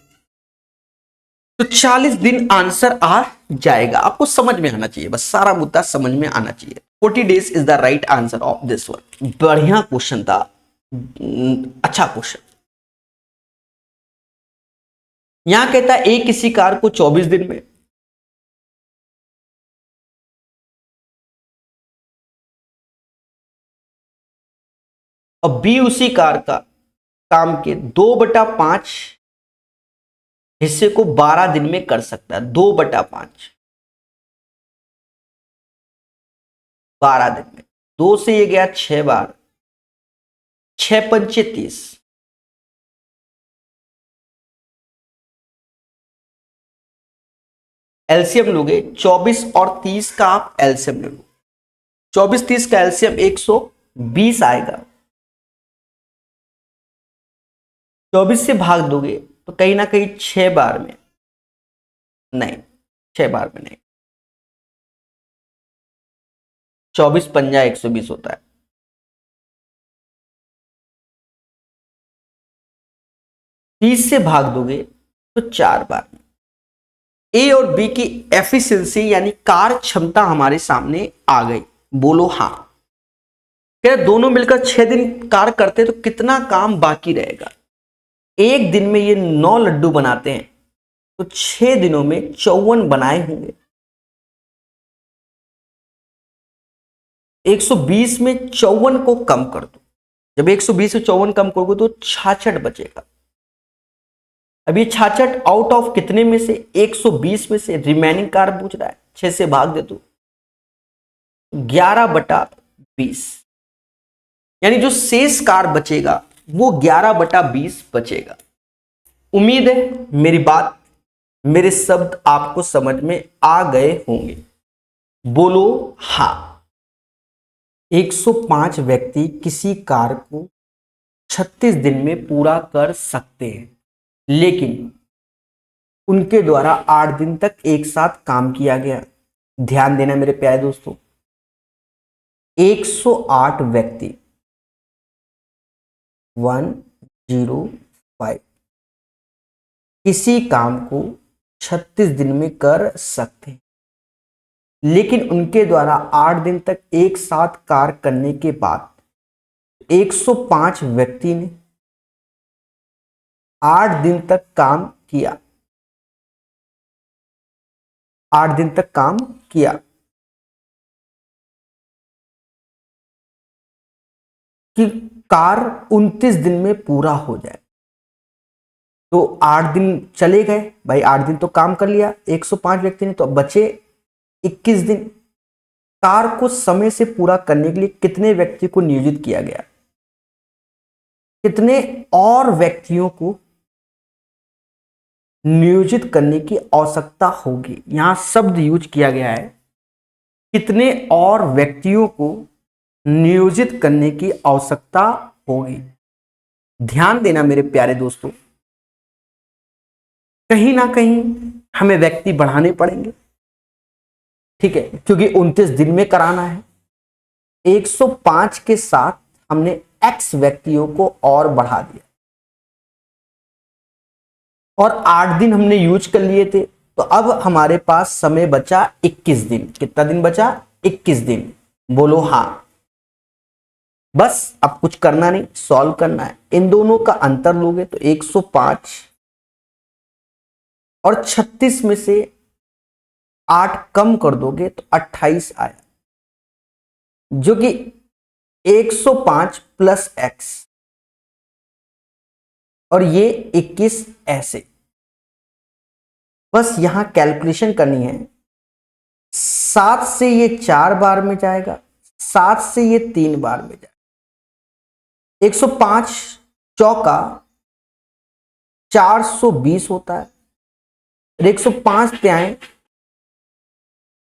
तो 40 दिन आंसर आ जाएगा। आपको समझ में आना चाहिए, बस सारा मुद्दा समझ में आना चाहिए। 40 days is the right answer of this one. बढ़िया क्वेश्चन था, अच्छा क्वेश्चन। यहां कहता है ए किसी कार्य को 24 दिन में, और बी उसी कार्य का काम के 2/5 हिस्से को 12 दिन में कर सकता है। 2/5 12 दिन में। 2 से ये गया 6 बार, 6 पंचे 30, एलसीएम लोगे 24 और 30 का आप एलसीएम ले लो। 24 30 का एलसीएम 120 आएगा। 24 से भाग दोगे तो कहीं ना कहीं 6 बार में नहीं, 6 बार में नहीं, 24 पंजा 120 होता है। 30 से भाग दोगे तो 4 बार में। ए और बी की एफिशिएंसी यानी कार्य क्षमता हमारे सामने आ गई। बोलो हाँ। क्या दोनों मिलकर 6 दिन कार्य करते तो कितना काम बाकी रहेगा? एक दिन में ये 9 लड्डू बनाते हैं तो 6 दिनों में 54 बनाए होंगे। 120 में 54 को कम कर दो। जब 120 से 54 कम करोगे तो 66 बचेगा। अब ये 66 आउट ऑफ कितने में से? 120 में से रिमेनिंग कार्य पूछ रहा है। 6 से भाग दे तो 11/20, यानी जो शेष कार बचेगा वो 11/20 बचेगा। उम्मीद है मेरी बात, मेरे शब्द आपको समझ में आ गए होंगे। बोलो हाँ। 105 व्यक्ति किसी कार्य को 36 दिन में पूरा कर सकते हैं, लेकिन उनके द्वारा 8 दिन तक एक साथ काम किया गया। ध्यान देना मेरे प्यारे दोस्तों, 108 व्यक्ति 105 किसी काम को 36 दिन में कर सकते हैं, लेकिन उनके द्वारा 8 दिन तक एक साथ कार्य करने के बाद 105 व्यक्ति ने 8 दिन तक काम किया। 8 दिन तक काम किया कि कार्य 29 दिन में पूरा हो जाए। तो 8 दिन चले गए भाई, 8 दिन तो काम कर लिया 105 व्यक्ति ने, तो अब बचे 21 दिन। कार्य को समय से पूरा करने के लिए कितने व्यक्ति को नियोजित किया गया, कितने और व्यक्तियों को नियोजित करने की आवश्यकता होगी। यहां शब्द यूज किया गया है, कितने और व्यक्तियों को नियोजित करने की आवश्यकता होगी। ध्यान देना मेरे प्यारे दोस्तों, कहीं ना कहीं हमें व्यक्ति बढ़ाने पड़ेंगे, ठीक है, क्योंकि 29 दिन में कराना है। 105 के साथ हमने x व्यक्तियों को और बढ़ा दिया और 8 दिन हमने यूज कर लिए थे, तो अब हमारे पास समय बचा 21 दिन। कितना दिन बचा? 21 दिन। बोलो हाँ। बस अब कुछ करना नहीं, सॉल्व करना है। इन दोनों का अंतर लोगे तो 105 और 36 में से 8 कम कर दोगे तो 28 आया, जो कि 105 प्लस x और ये 21 ऐसे। बस यहां कैलकुलेशन करनी है। 7 से ये 4 बार में जाएगा, 7 से ये 3 बार में जाएगा। 105 चौका 420 होता है, 105 पे आए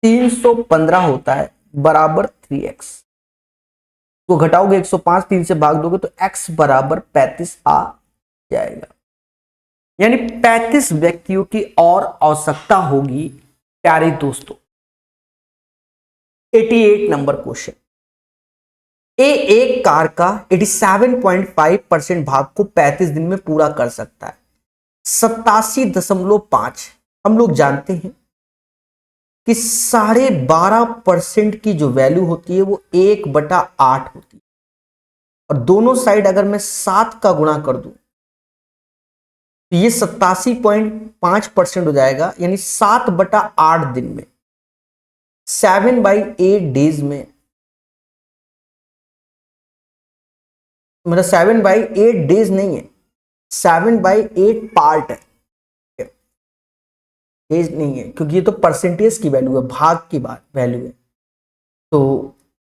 315 होता है, बराबर 3x। तो घटाओगे 105, 3 से भाग दोगे तो x बराबर 35 आ जाएगा। यानी 35 व्यक्तियों की और आवश्यकता होगी प्यारे दोस्तों। 88 नंबर क्वेश्चन। एक कार का 87.5% भाग को 35 दिन में पूरा कर सकता है। 87.5 हम लोग जानते हैं कि 12.5% की जो वैल्यू होती है वो 1/8 होती है, और दोनों साइड अगर मैं 7 का गुणा कर दूं तो ये 87.5% हो जाएगा। यानी 7/8 दिन में, 7/8 डेज में, मतलब 7/8 डेज नहीं है, 7/8 पार्ट है, डेज नहीं है, क्योंकि ये तो परसेंटेज की वैल्यू है, भाग की बात वैल्यू है। तो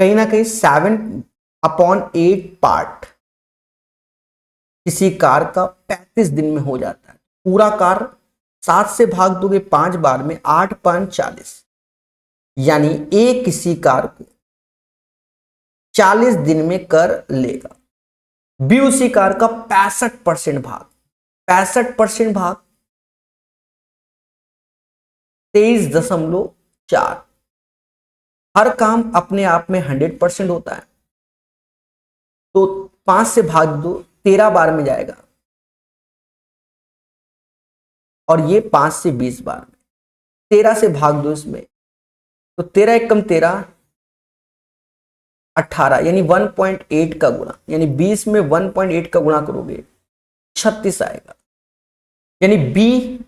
कहीं ना कहीं 7/8 पार्ट किसी कार का 35 दिन में हो जाता है। पूरा कार 7 से भाग दोगे 5 बार में, 8 5 40, यानी ए किसी कार को 40 दिन में कर लेगा। बी उसी कार का 65% भाग, 65% भाग 23.4। हर काम अपने आप में 100% होता है, तो 5 से भाग दो, 13 बार में जाएगा, और ये 5 से 20 बार में। 13 से भाग दो इसमें, तो 13 एकम 13, 18, यानी 1.8 का गुणा, यानी 20 में 1.8 का गुणा करोगे 36 आएगा। यानी बी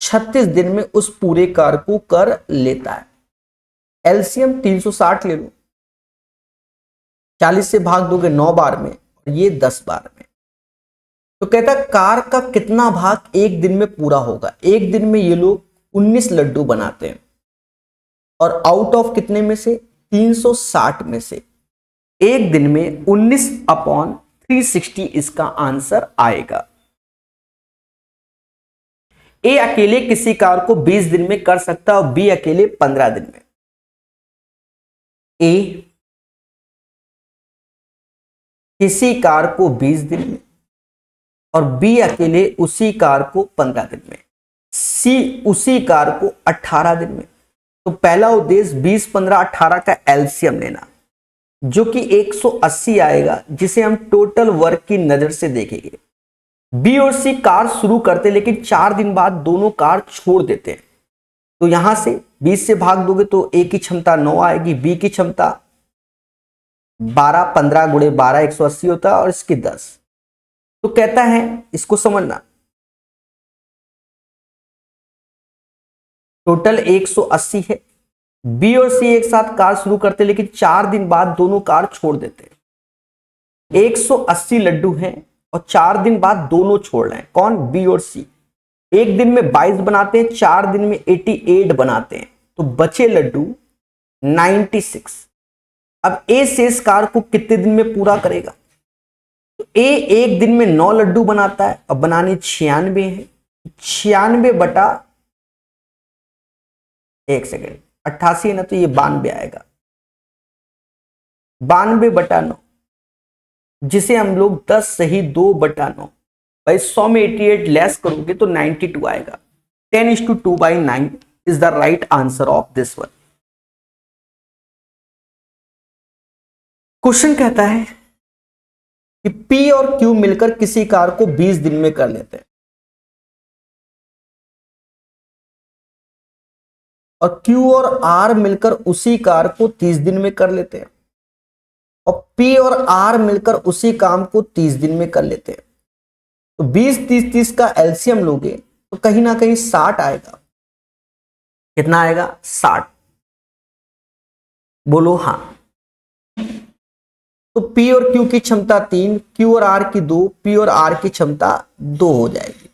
36 दिन में उस पूरे कार को कर लेता है। एलसीएम 360 ले लो, 40 से भाग दोगे 9 बार में, और ये 10 बार में। तो कहता है कार का कितना भाग एक दिन में पूरा होगा। एक दिन में ये लोग 19 लड्डू बनाते हैं, और आउट ऑफ कितने में से, 360 में से एक दिन में 19/360 इसका आंसर आएगा। ए अकेले किसी कार्य को 20 दिन में कर सकता है और बी अकेले 15 दिन में। ए किसी कार्य को 20 दिन में और बी अकेले उसी कार्य को 15 दिन में। सी उसी कार्य को 18 दिन में। तो पहला उद्देश्य 20, 15, 18 का एलसीएम लेना, जो कि 180 आएगा, जिसे हम टोटल वर्क की नजर से देखेंगे। बी और सी कार शुरू करते लेकिन 4 दिन बाद दोनों कार छोड़ देते हैं। तो यहां से 20 से भाग दोगे तो ए की क्षमता 9 आएगी, बी की क्षमता 12, 15 गुणे 12 180 होता है और इसकी 10। तो कहता है इसको समझना, टोटल 180 है। बी और सी एक साथ कार शुरू करते लेकिन 4 दिन बाद दोनों कार छोड़ देते हैं। 180 लड्डू हैं और 4 दिन बाद दोनों छोड़ रहे हैं। कौन? बी और सी। एक दिन में 22 बनाते हैं, 4 दिन में 88 बनाते हैं, तो बचे लड्डू 96। अब ए शेष कार को कितने दिन में पूरा करेगा? तो ए एक दिन में 9 लड्डू बनाता है और बनाने 96 है। 96 बटा 1 सेकेंड 88 है ना, तो ये 92 आएगा। 92 बटा 9, जिसे हम लोग 10 सही 2 बटा 9, भाई 100 में 88 लेस करोगे तो 92 आएगा। 10:2/9 is the right answer of this one. Question कहता है कि P और Q मिलकर किसी कार को 20 दिन में कर लेते हैं और Q और R मिलकर उसी कार को 30 दिन में कर लेते हैं और P और R मिलकर उसी काम को 30 दिन में कर लेते हैं। तो 20, 30, 30 का एलसीएम लोगे तो कहीं ना कहीं 60 आएगा। कितना आएगा? 60। बोलो हाँ। तो P और Q की क्षमता 3, Q और R की 2, P और R की क्षमता 2 हो जाएगी।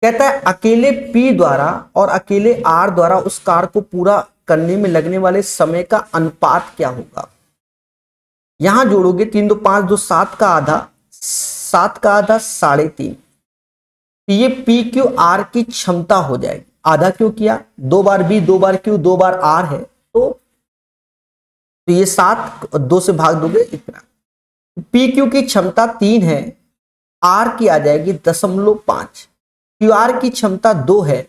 कहता है अकेले P द्वारा और अकेले R द्वारा उस कार्य को पूरा करने में लगने वाले समय का अनुपात क्या होगा? यहां जोड़ोगे 3 2 5 2 7 का आधा, 7 का आधा 3.5। ये P Q R की क्षमता हो जाएगी। आधा क्यों किया? 2 बार B 2 बार Q 2 बार R है, तो ये 7 2 से भाग दोगे इतना। P Q की क्षमता 3 है, R की आ जाएगी 0.5। Q R की क्षमता 2 है,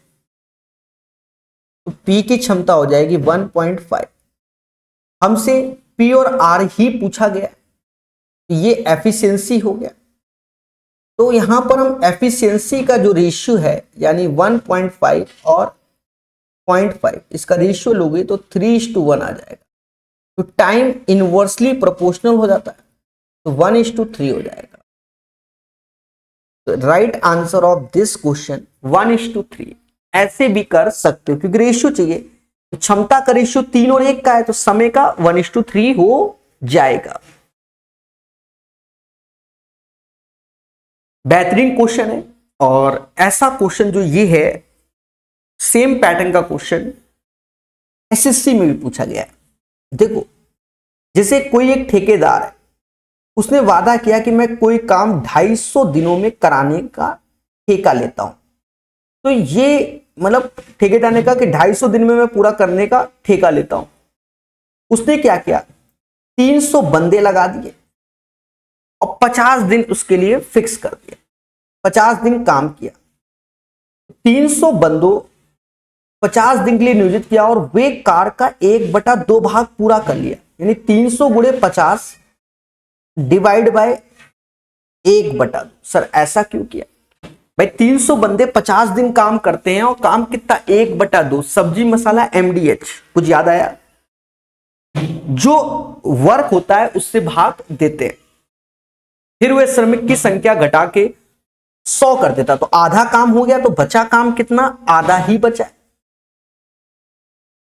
तो P की क्षमता हो जाएगी 1.5। हमसे P और R ही पूछा गया, ये एफिशिएंसी हो गया। तो यहां पर हम एफिशिएंसी का जो रेशियो है यानी 1.5 और 0.5, इसका रेशियो लोगे तो 3:1 आ जाएगा। तो टाइम इनवर्सली प्रोपोर्शनल हो जाता है, तो 1:3 हो जाएगा। तो right answer of this question 1:3। ऐसे भी कर सकते हो क्योंकि रेशियो चाहिए, तो क्षमता का रेशियो 3 और 1 का है, तो समय का 1:3 हो जाएगा। बेहतरीन क्वेश्चन है और ऐसा क्वेश्चन जो ये है सेम पैटर्न का क्वेश्चन एसएससी में भी पूछा गया है। देखो, जैसे कोई एक ठेकेदार है, उसने वादा किया कि मैं कोई काम 250 दिनों में कराने का ठेका लेता हूं। तो ये मतलब ठेकेदार ने कहा कि 250 दिन में मैं पूरा करने का ठेका लेता हूं। उसने क्या किया? 300 बंदे लगा दिए और 50 दिन उसके लिए फिक्स कर दिया। 50 दिन काम किया, 300 बंदों 50 दिन के लिए नियोजित किया और वे कार का 1/2 भाग पूरा कर लिया, यानी 300 गुणे 50 डिवाइड बाय 1/2। सर ऐसा क्यों किया? भाई 300 बंदे 50 दिन काम करते हैं और काम कितना? 1/2। सब्जी मसाला MDH, कुछ याद आया? जो वर्क होता है उससे भाग देते हैं। फिर वे श्रमिक की संख्या घटा के 100 कर देता, तो आधा काम हो गया, तो बचा काम कितना? आधा ही बचा।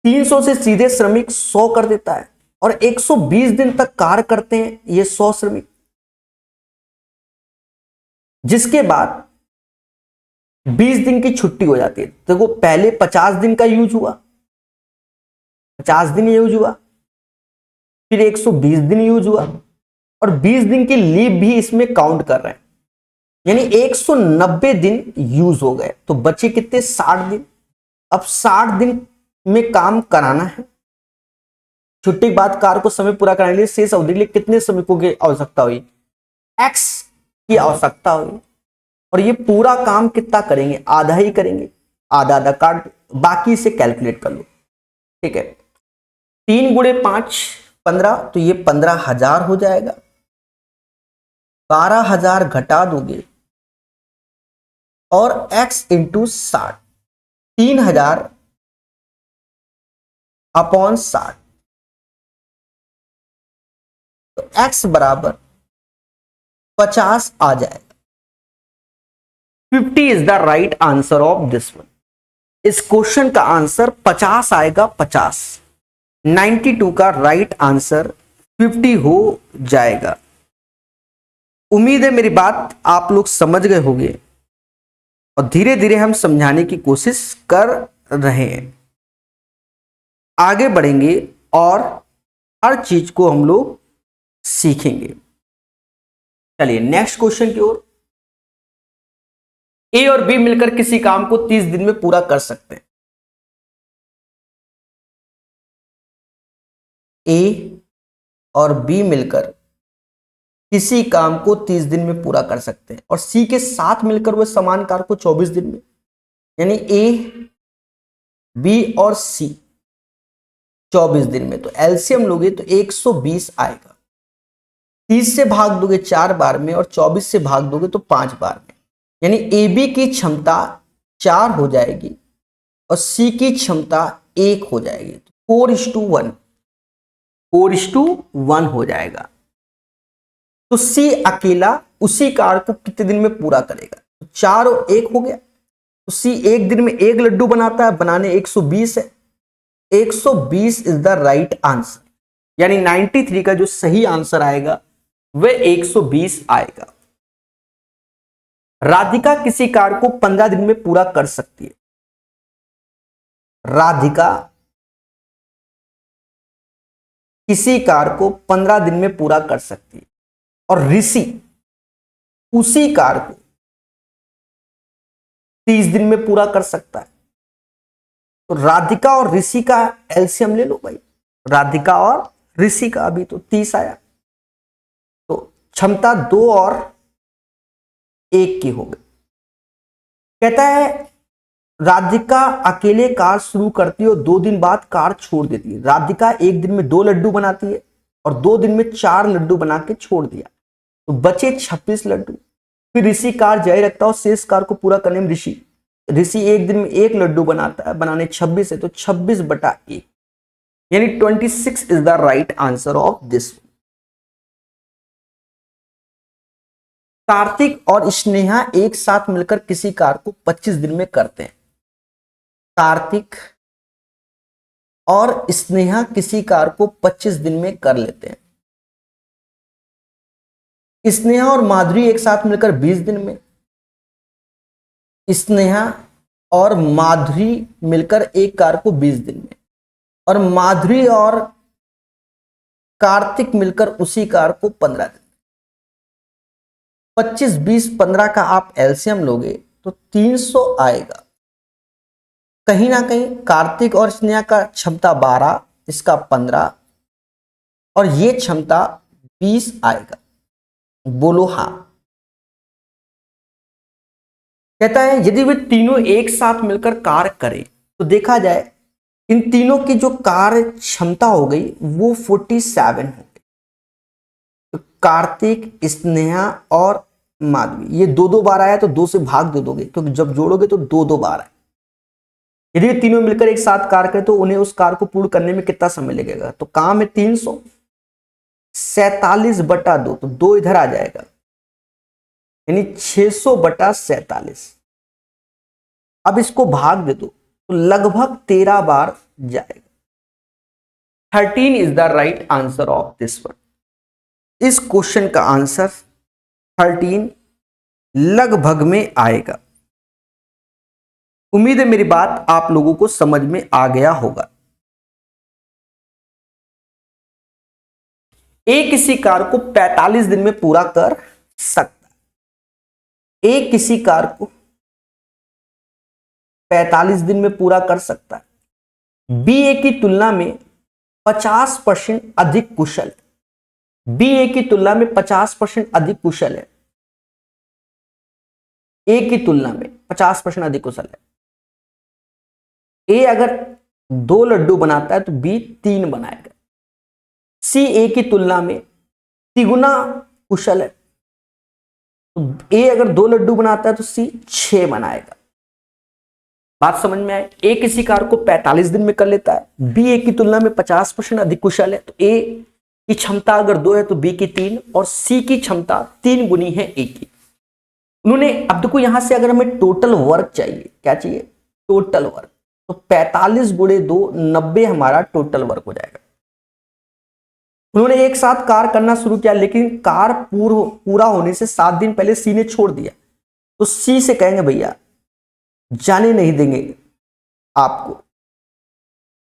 300 से सीधे श्रमिक 100 कर देता है और 120 दिन तक कार्य करते हैं ये 100 श्रमिक, जिसके बाद 20 दिन की छुट्टी हो जाती है। देखो पहले 50 दिन का यूज हुआ, 50 दिन यूज हुआ, फिर 120 दिन यूज हुआ, और 20 दिन की लीव भी इसमें काउंट कर रहे हैं, यानी 190 दिन यूज हो गए। तो बचे कितने? 60 दिन। अब 60 दिन में काम कराना है, छुट्टी के बाद कार को समय पूरा कराने के लिए शेष अवधि के लिए कितने श्रमिकों की आवश्यकता हुई? X की आवश्यकता हुई। और ये पूरा काम कितना करेंगे? आधा ही करेंगे, आधा आधा काट, बाकी से कैलकुलेट कर लो। ठीक है, 3 गुणे 5 15, तो ये 15,000 हो जाएगा। 12,000 घटा दोगे और x इंटू 60, 3,000 अपॉन 60, तो x बराबर 50 आ जाएगा। 50 is the right answer of this one. इस क्वेश्चन का आंसर 50 आएगा, 50। 92 का राइट आंसर 50 हो जाएगा। उम्मीद है मेरी बात आप लोग समझ गए होंगे, और धीरे धीरे हम समझाने की कोशिश कर रहे हैं। आगे बढ़ेंगे और हर चीज को हम लोग सीखेंगे। चलिए नेक्स्ट क्वेश्चन की ओर। ए और बी मिलकर किसी काम को 30 दिन में पूरा कर सकते हैं। ए और बी मिलकर किसी काम को 30 दिन में पूरा कर सकते हैं, और सी के साथ मिलकर वह समान कार्य को 24 दिन में, यानी ए बी और सी 24 दिन में। तो एलसीएम लोगे तो 120 आएगा। 30 से भाग दोगे 4 बार में, और 24 से भाग दोगे तो 5 बार में, यानी ए बी की क्षमता 4 हो जाएगी और सी की क्षमता 1 हो जाएगी। तो 4:1, 4:1 हो जाएगा। तो सी अकेला उसी कार्य को कितने दिन में पूरा करेगा? तो 4 और 1 हो गया। तो सी एक दिन में 1 लड्डू बनाता है, बनाने 120 है। 120 इज द राइट आंसर, यानी 93 का जो सही आंसर आएगा वह 120 आएगा। राधिका किसी कार्य को 15 दिन में पूरा कर सकती है। राधिका किसी कार्य को 15 दिन में पूरा कर सकती है, और ऋषि उसी कार्य को 30 दिन में पूरा कर सकता है। तो राधिका और ऋषि का एलसीएम ले लो भाई, राधिका और ऋषि का, अभी तो 30 आया, तो क्षमता 2 और 1 की हो गई। कहता है राधिका अकेले कार शुरू करती है और 2 दिन बाद कार छोड़ देती है। राधिका एक दिन में 2 लड्डू बनाती है और 2 दिन में 4 लड्डू बना के छोड़ दिया, तो बचे 26 लड्डू। फिर ऋषि कार जारी रखता है और शेष कार को पूरा करने में ऋषि एक दिन में 1 लड्डू बनाता है, बनाने 26 है, तो 26/1, यानी 26 is the right answer of this. Kartik और स्नेहा एक साथ मिलकर किसी कार्य को 25 दिन में करते हैं। कार्तिक और स्नेहा किसी कार्य को 25 दिन में कर लेते हैं। स्नेहा और माधुरी एक साथ मिलकर 20 दिन में। स्नेहा और माधुरी मिलकर एक कार्य को 20 दिन में, और माधुरी और कार्तिक मिलकर उसी कार्य को 15 दिन। 25, 20, 15 का आप एलसीएम लोगे तो 300 आएगा। कहीं ना कहीं कार्तिक और स्नेहा का क्षमता 12, इसका 15, और ये क्षमता 20 आएगा। बोलो हाँ। कहता है यदि वे तीनों एक साथ मिलकर कार्य करें तो देखा जाए इन तीनों की जो कार्य क्षमता हो गई वो 47 हो गई। तो कार्तिक, स्नेहा और माधवी, ये 2-2 बार आया तो 2 से भाग दे दोगे, क्योंकि जब जोड़ोगे तो 2-2 बार आए। यदि ये तीनों मिलकर एक साथ कार्य करें तो उन्हें उस कार्य को पूर्ण करने में कितना समय लगेगा? तो काम है 300, 47/2, तो 2 इधर आ जाएगा, यानी 600/47। अब इसको भाग दे दो तो लगभग 13 बार जाएगा। 13 is the right answer of this one. इस क्वेश्चन का आंसर 13 लगभग में आएगा। उम्मीद है मेरी बात आप लोगों को समझ में आ गया होगा। ए किसी कार्य को 45 दिन में पूरा कर सकता है। ए किसी कार्य को 45 दिन में पूरा कर सकता है। बी ए की तुलना में 50% अधिक कुशल है। बी ए की तुलना में 50% अधिक कुशल है। ए की तुलना में 50% अधिक कुशल है। ए अगर 2 लड्डू बनाता है तो बी 3 बनाएगा। सी ए की तुलना में तिगुना कुशल है। तो ए अगर 2 लड्डू बनाता है तो सी 6 बनाएगा। बात समझ में आए? ए किसी कार्य को 45 दिन में कर लेता है। बी ए की तुलना में 50% अधिक कुशल है। तो ए की क्षमता अगर 2 है तो बी की 3 और सी की क्षमता 3 गुनी है ए की। उन्होंने अब देखो यहां से अगर हमें टोटल वर्क चाहिए, क्या चाहिए? Total work. तो 45 गुणे 2 90 हमारा टोटल वर्क हो जाएगा। उन्होंने एक साथ कार्य करना शुरू किया, लेकिन कार्य पूरा होने से 7 दिन पहले सी ने छोड़ दिया। तो सी से कहेंगे भैया जाने नहीं देंगे, आपको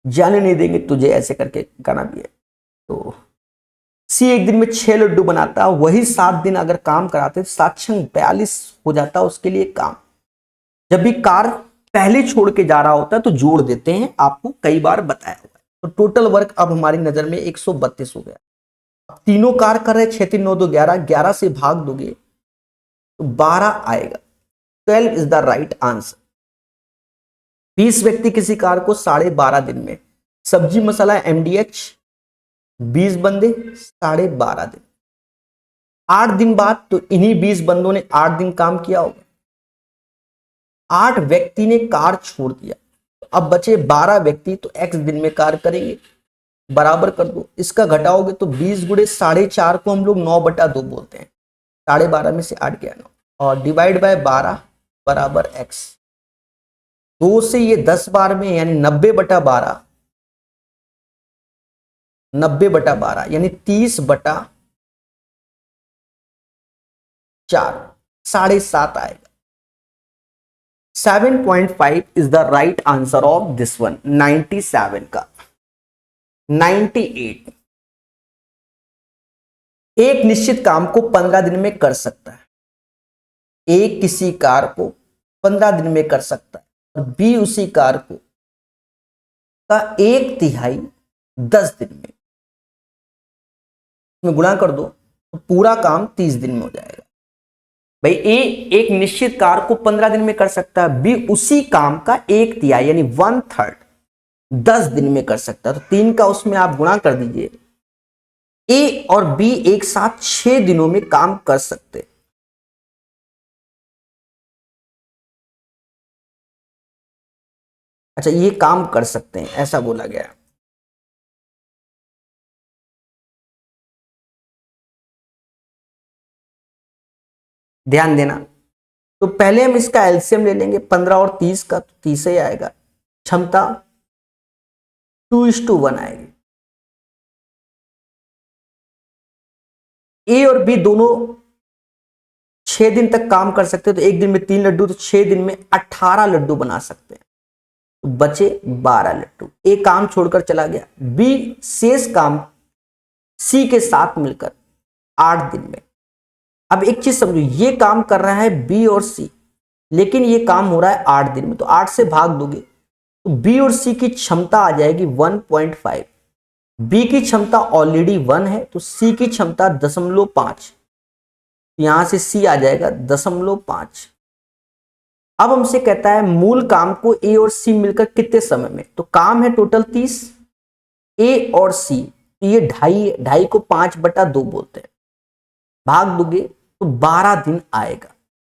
जाने नहीं देंगे, तुझे ऐसे करके गाना भी है। तो सी एक दिन में 6 लड्डू बनाता, वही 7 दिन अगर काम कराते तो 7 छंग 42 हो जाता उसके लिए काम। जब भी कार पहले छोड़ के जा रहा होता है तो जोड़ देते हैं, आपको कई बार बताया हुआ है। तो टोटल वर्क अब हमारी नजर में 132 हो गया। अब तीनों कार कर रहे 6 3 9 2 11, 11 से भाग दोगे तो 12 आएगा। 12 इज द राइट आंसर। 20 व्यक्ति किसी कार को 12.5 दिन में, सब्जी मसाला MDH 20 बंदे 12.5 दिन। 8 दिन बाद तो इन्हीं 20 बंदों ने 8 दिन काम किया होगा। 8 व्यक्ति ने कार छोड़ दिया, तो अब बचे 12 व्यक्ति, तो x दिन में कार्य करेंगे। बराबर कर दो, इसका घटाओगे तो 20 गुणे 4.5 को हम लोग 9/2 बोलते हैं। 12.5 में से 8 गया 9 और डिवाइड बाय 12 बराबर x। 2 से ये 10 बार में यानी 90/12, 90/12 यानी 30/4, 7.5 आएगा। 7.5 is the right answer of this one. 97 का 98। एक निश्चित काम को 15 दिन में कर सकता है। ए किसी कार्य को 15 दिन में कर सकता है और बी उसी कार्य को का 1/3 10 दिन में गुणा कर दो तो पूरा काम 30 दिन में हो जाएगा। भाई ए एक निश्चित कार्य को 15 दिन में कर सकता है, बी उसी काम का 1/3 यानी 1/3 10 दिन में कर सकता है। तो 3 का उसमें आप गुणा कर दीजिए। ए और बी एक साथ 6 दिनों में काम कर सकते। अच्छा, ये काम कर सकते हैं ऐसा बोला गया। ध्यान देना। तो पहले हम इसका एलसीएम ले लेंगे 15 और 30 का, तो 30 ही आएगा। क्षमता 2:1 आएगी। ए और बी दोनों 6 दिन तक काम कर सकते हैं, तो एक दिन में 3 लड्डू, तो 6 दिन में 18 लड्डू बना सकते हैं। तो बचे 12 लड्डू। ए काम छोड़कर चला गया, बी शेष काम सी के साथ मिलकर 8 दिन में। अब एक चीज समझो, ये काम कर रहा है बी और सी, लेकिन ये काम हो रहा है 8 दिन में, तो 8 से भाग दोगे तो बी और सी की क्षमता आ जाएगी 1.5। बी की क्षमता ऑलरेडी 1 है, तो सी की क्षमता 0.5, यहां से सी आ जाएगा 0.5। अब हमसे कहता है मूल काम को ए और सी मिलकर कितने समय में, तो काम है टोटल 30, ए और सी, तो ये 2.5 को 5/2 बोलते हैं। भाग दोगे तो 12 दिन आएगा।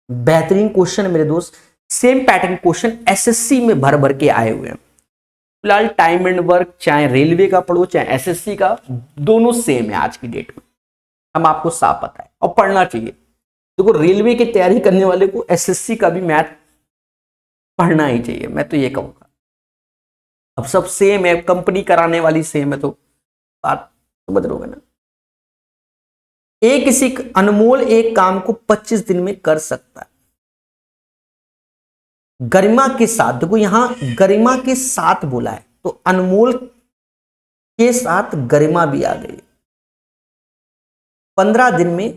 बेहतरीन क्वेश्चन मेरे दोस्त। सेम पैटर्न क्वेश्चन एसएससी में भर भर के आए हुए हैं। फिलहाल टाइम एंड वर्क चाहे रेलवे का पढ़ो चाहे एसएससी का, दोनों सेम है आज की डेट में। हम आपको साफ पता है और पढ़ना चाहिए। देखो, रेलवे की तैयारी करने वाले को एसएससी का भी मैथ पढ़ना ही चाहिए, मैं तो ये कहूंगा। अब सब सेम है, कंपनी कराने वाली सेम है, तो बात समझ रहे हो ना। किसी अनमोल एक काम को 25 दिन में कर सकता है। गरिमा के साथ, देखो यहां गरिमा के साथ बोला है तो अनमोल के साथ गरिमा भी आ गई। 15 दिन में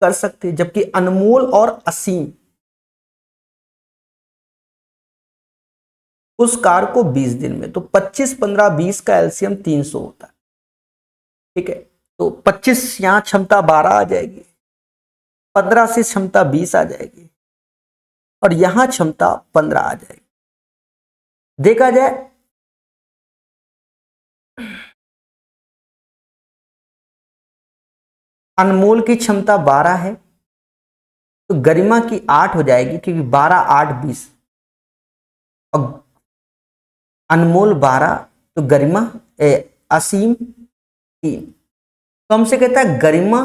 कर सकते हैं, जबकि अनमोल और असीम उस कार को 20 दिन में। तो 25, 15, 20 का एलसीएम 300 होता है। ठीक है, तो 25 यहां क्षमता 12 आ जाएगी, 15 से क्षमता 20 आ जाएगी और यहां क्षमता 15 आ जाएगी। देखा जाए अनमोल की क्षमता 12 है तो गरिमा की 8 हो जाएगी, क्योंकि 12, 8, 20 और अनमोल 12 तो गरिमा असीम 3। तो हमसे कहता है गरिमा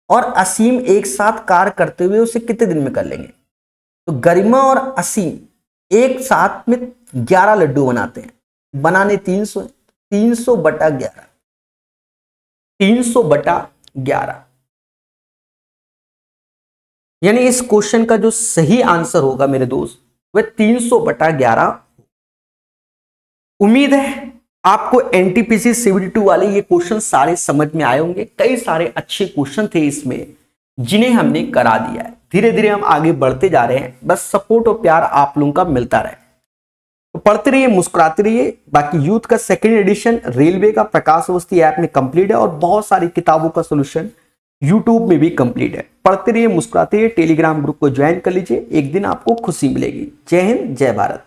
और असीम एक साथ कार्य करते हुए उसे कितने दिन में कर लेंगे। तो गरिमा और असीम एक साथ में 11 लड्डू बनाते हैं, बनाने 300 है, 300 बटा 11, 300 बटा 11, यानी इस क्वेश्चन का जो सही आंसर होगा मेरे दोस्त वह 300 बटा 11। उम्मीद है आपको एनटीपीसी सीबीटी 2 वाले ये क्वेश्चन सारे समझ में आए होंगे। कई सारे अच्छे क्वेश्चन थे इसमें जिन्हें हमने करा दिया है। धीरे धीरे हम आगे बढ़ते जा रहे हैं, बस सपोर्ट और प्यार आप लोगों का मिलता रहे। तो पढ़ते रहिए, मुस्कुराते रहिए। बाकी यूथ का सेकेंड एडिशन रेलवे का प्रकाश अवस्थी ऐप में कंप्लीट है और बहुत सारी किताबों का सोल्यूशन यूट्यूब में भी कंप्लीट है। पढ़ते रहिए, मुस्कुराते रहिए। टेलीग्राम ग्रुप को ज्वाइन कर लीजिए, एक दिन आपको खुशी मिलेगी। जय हिंद, जय भारत।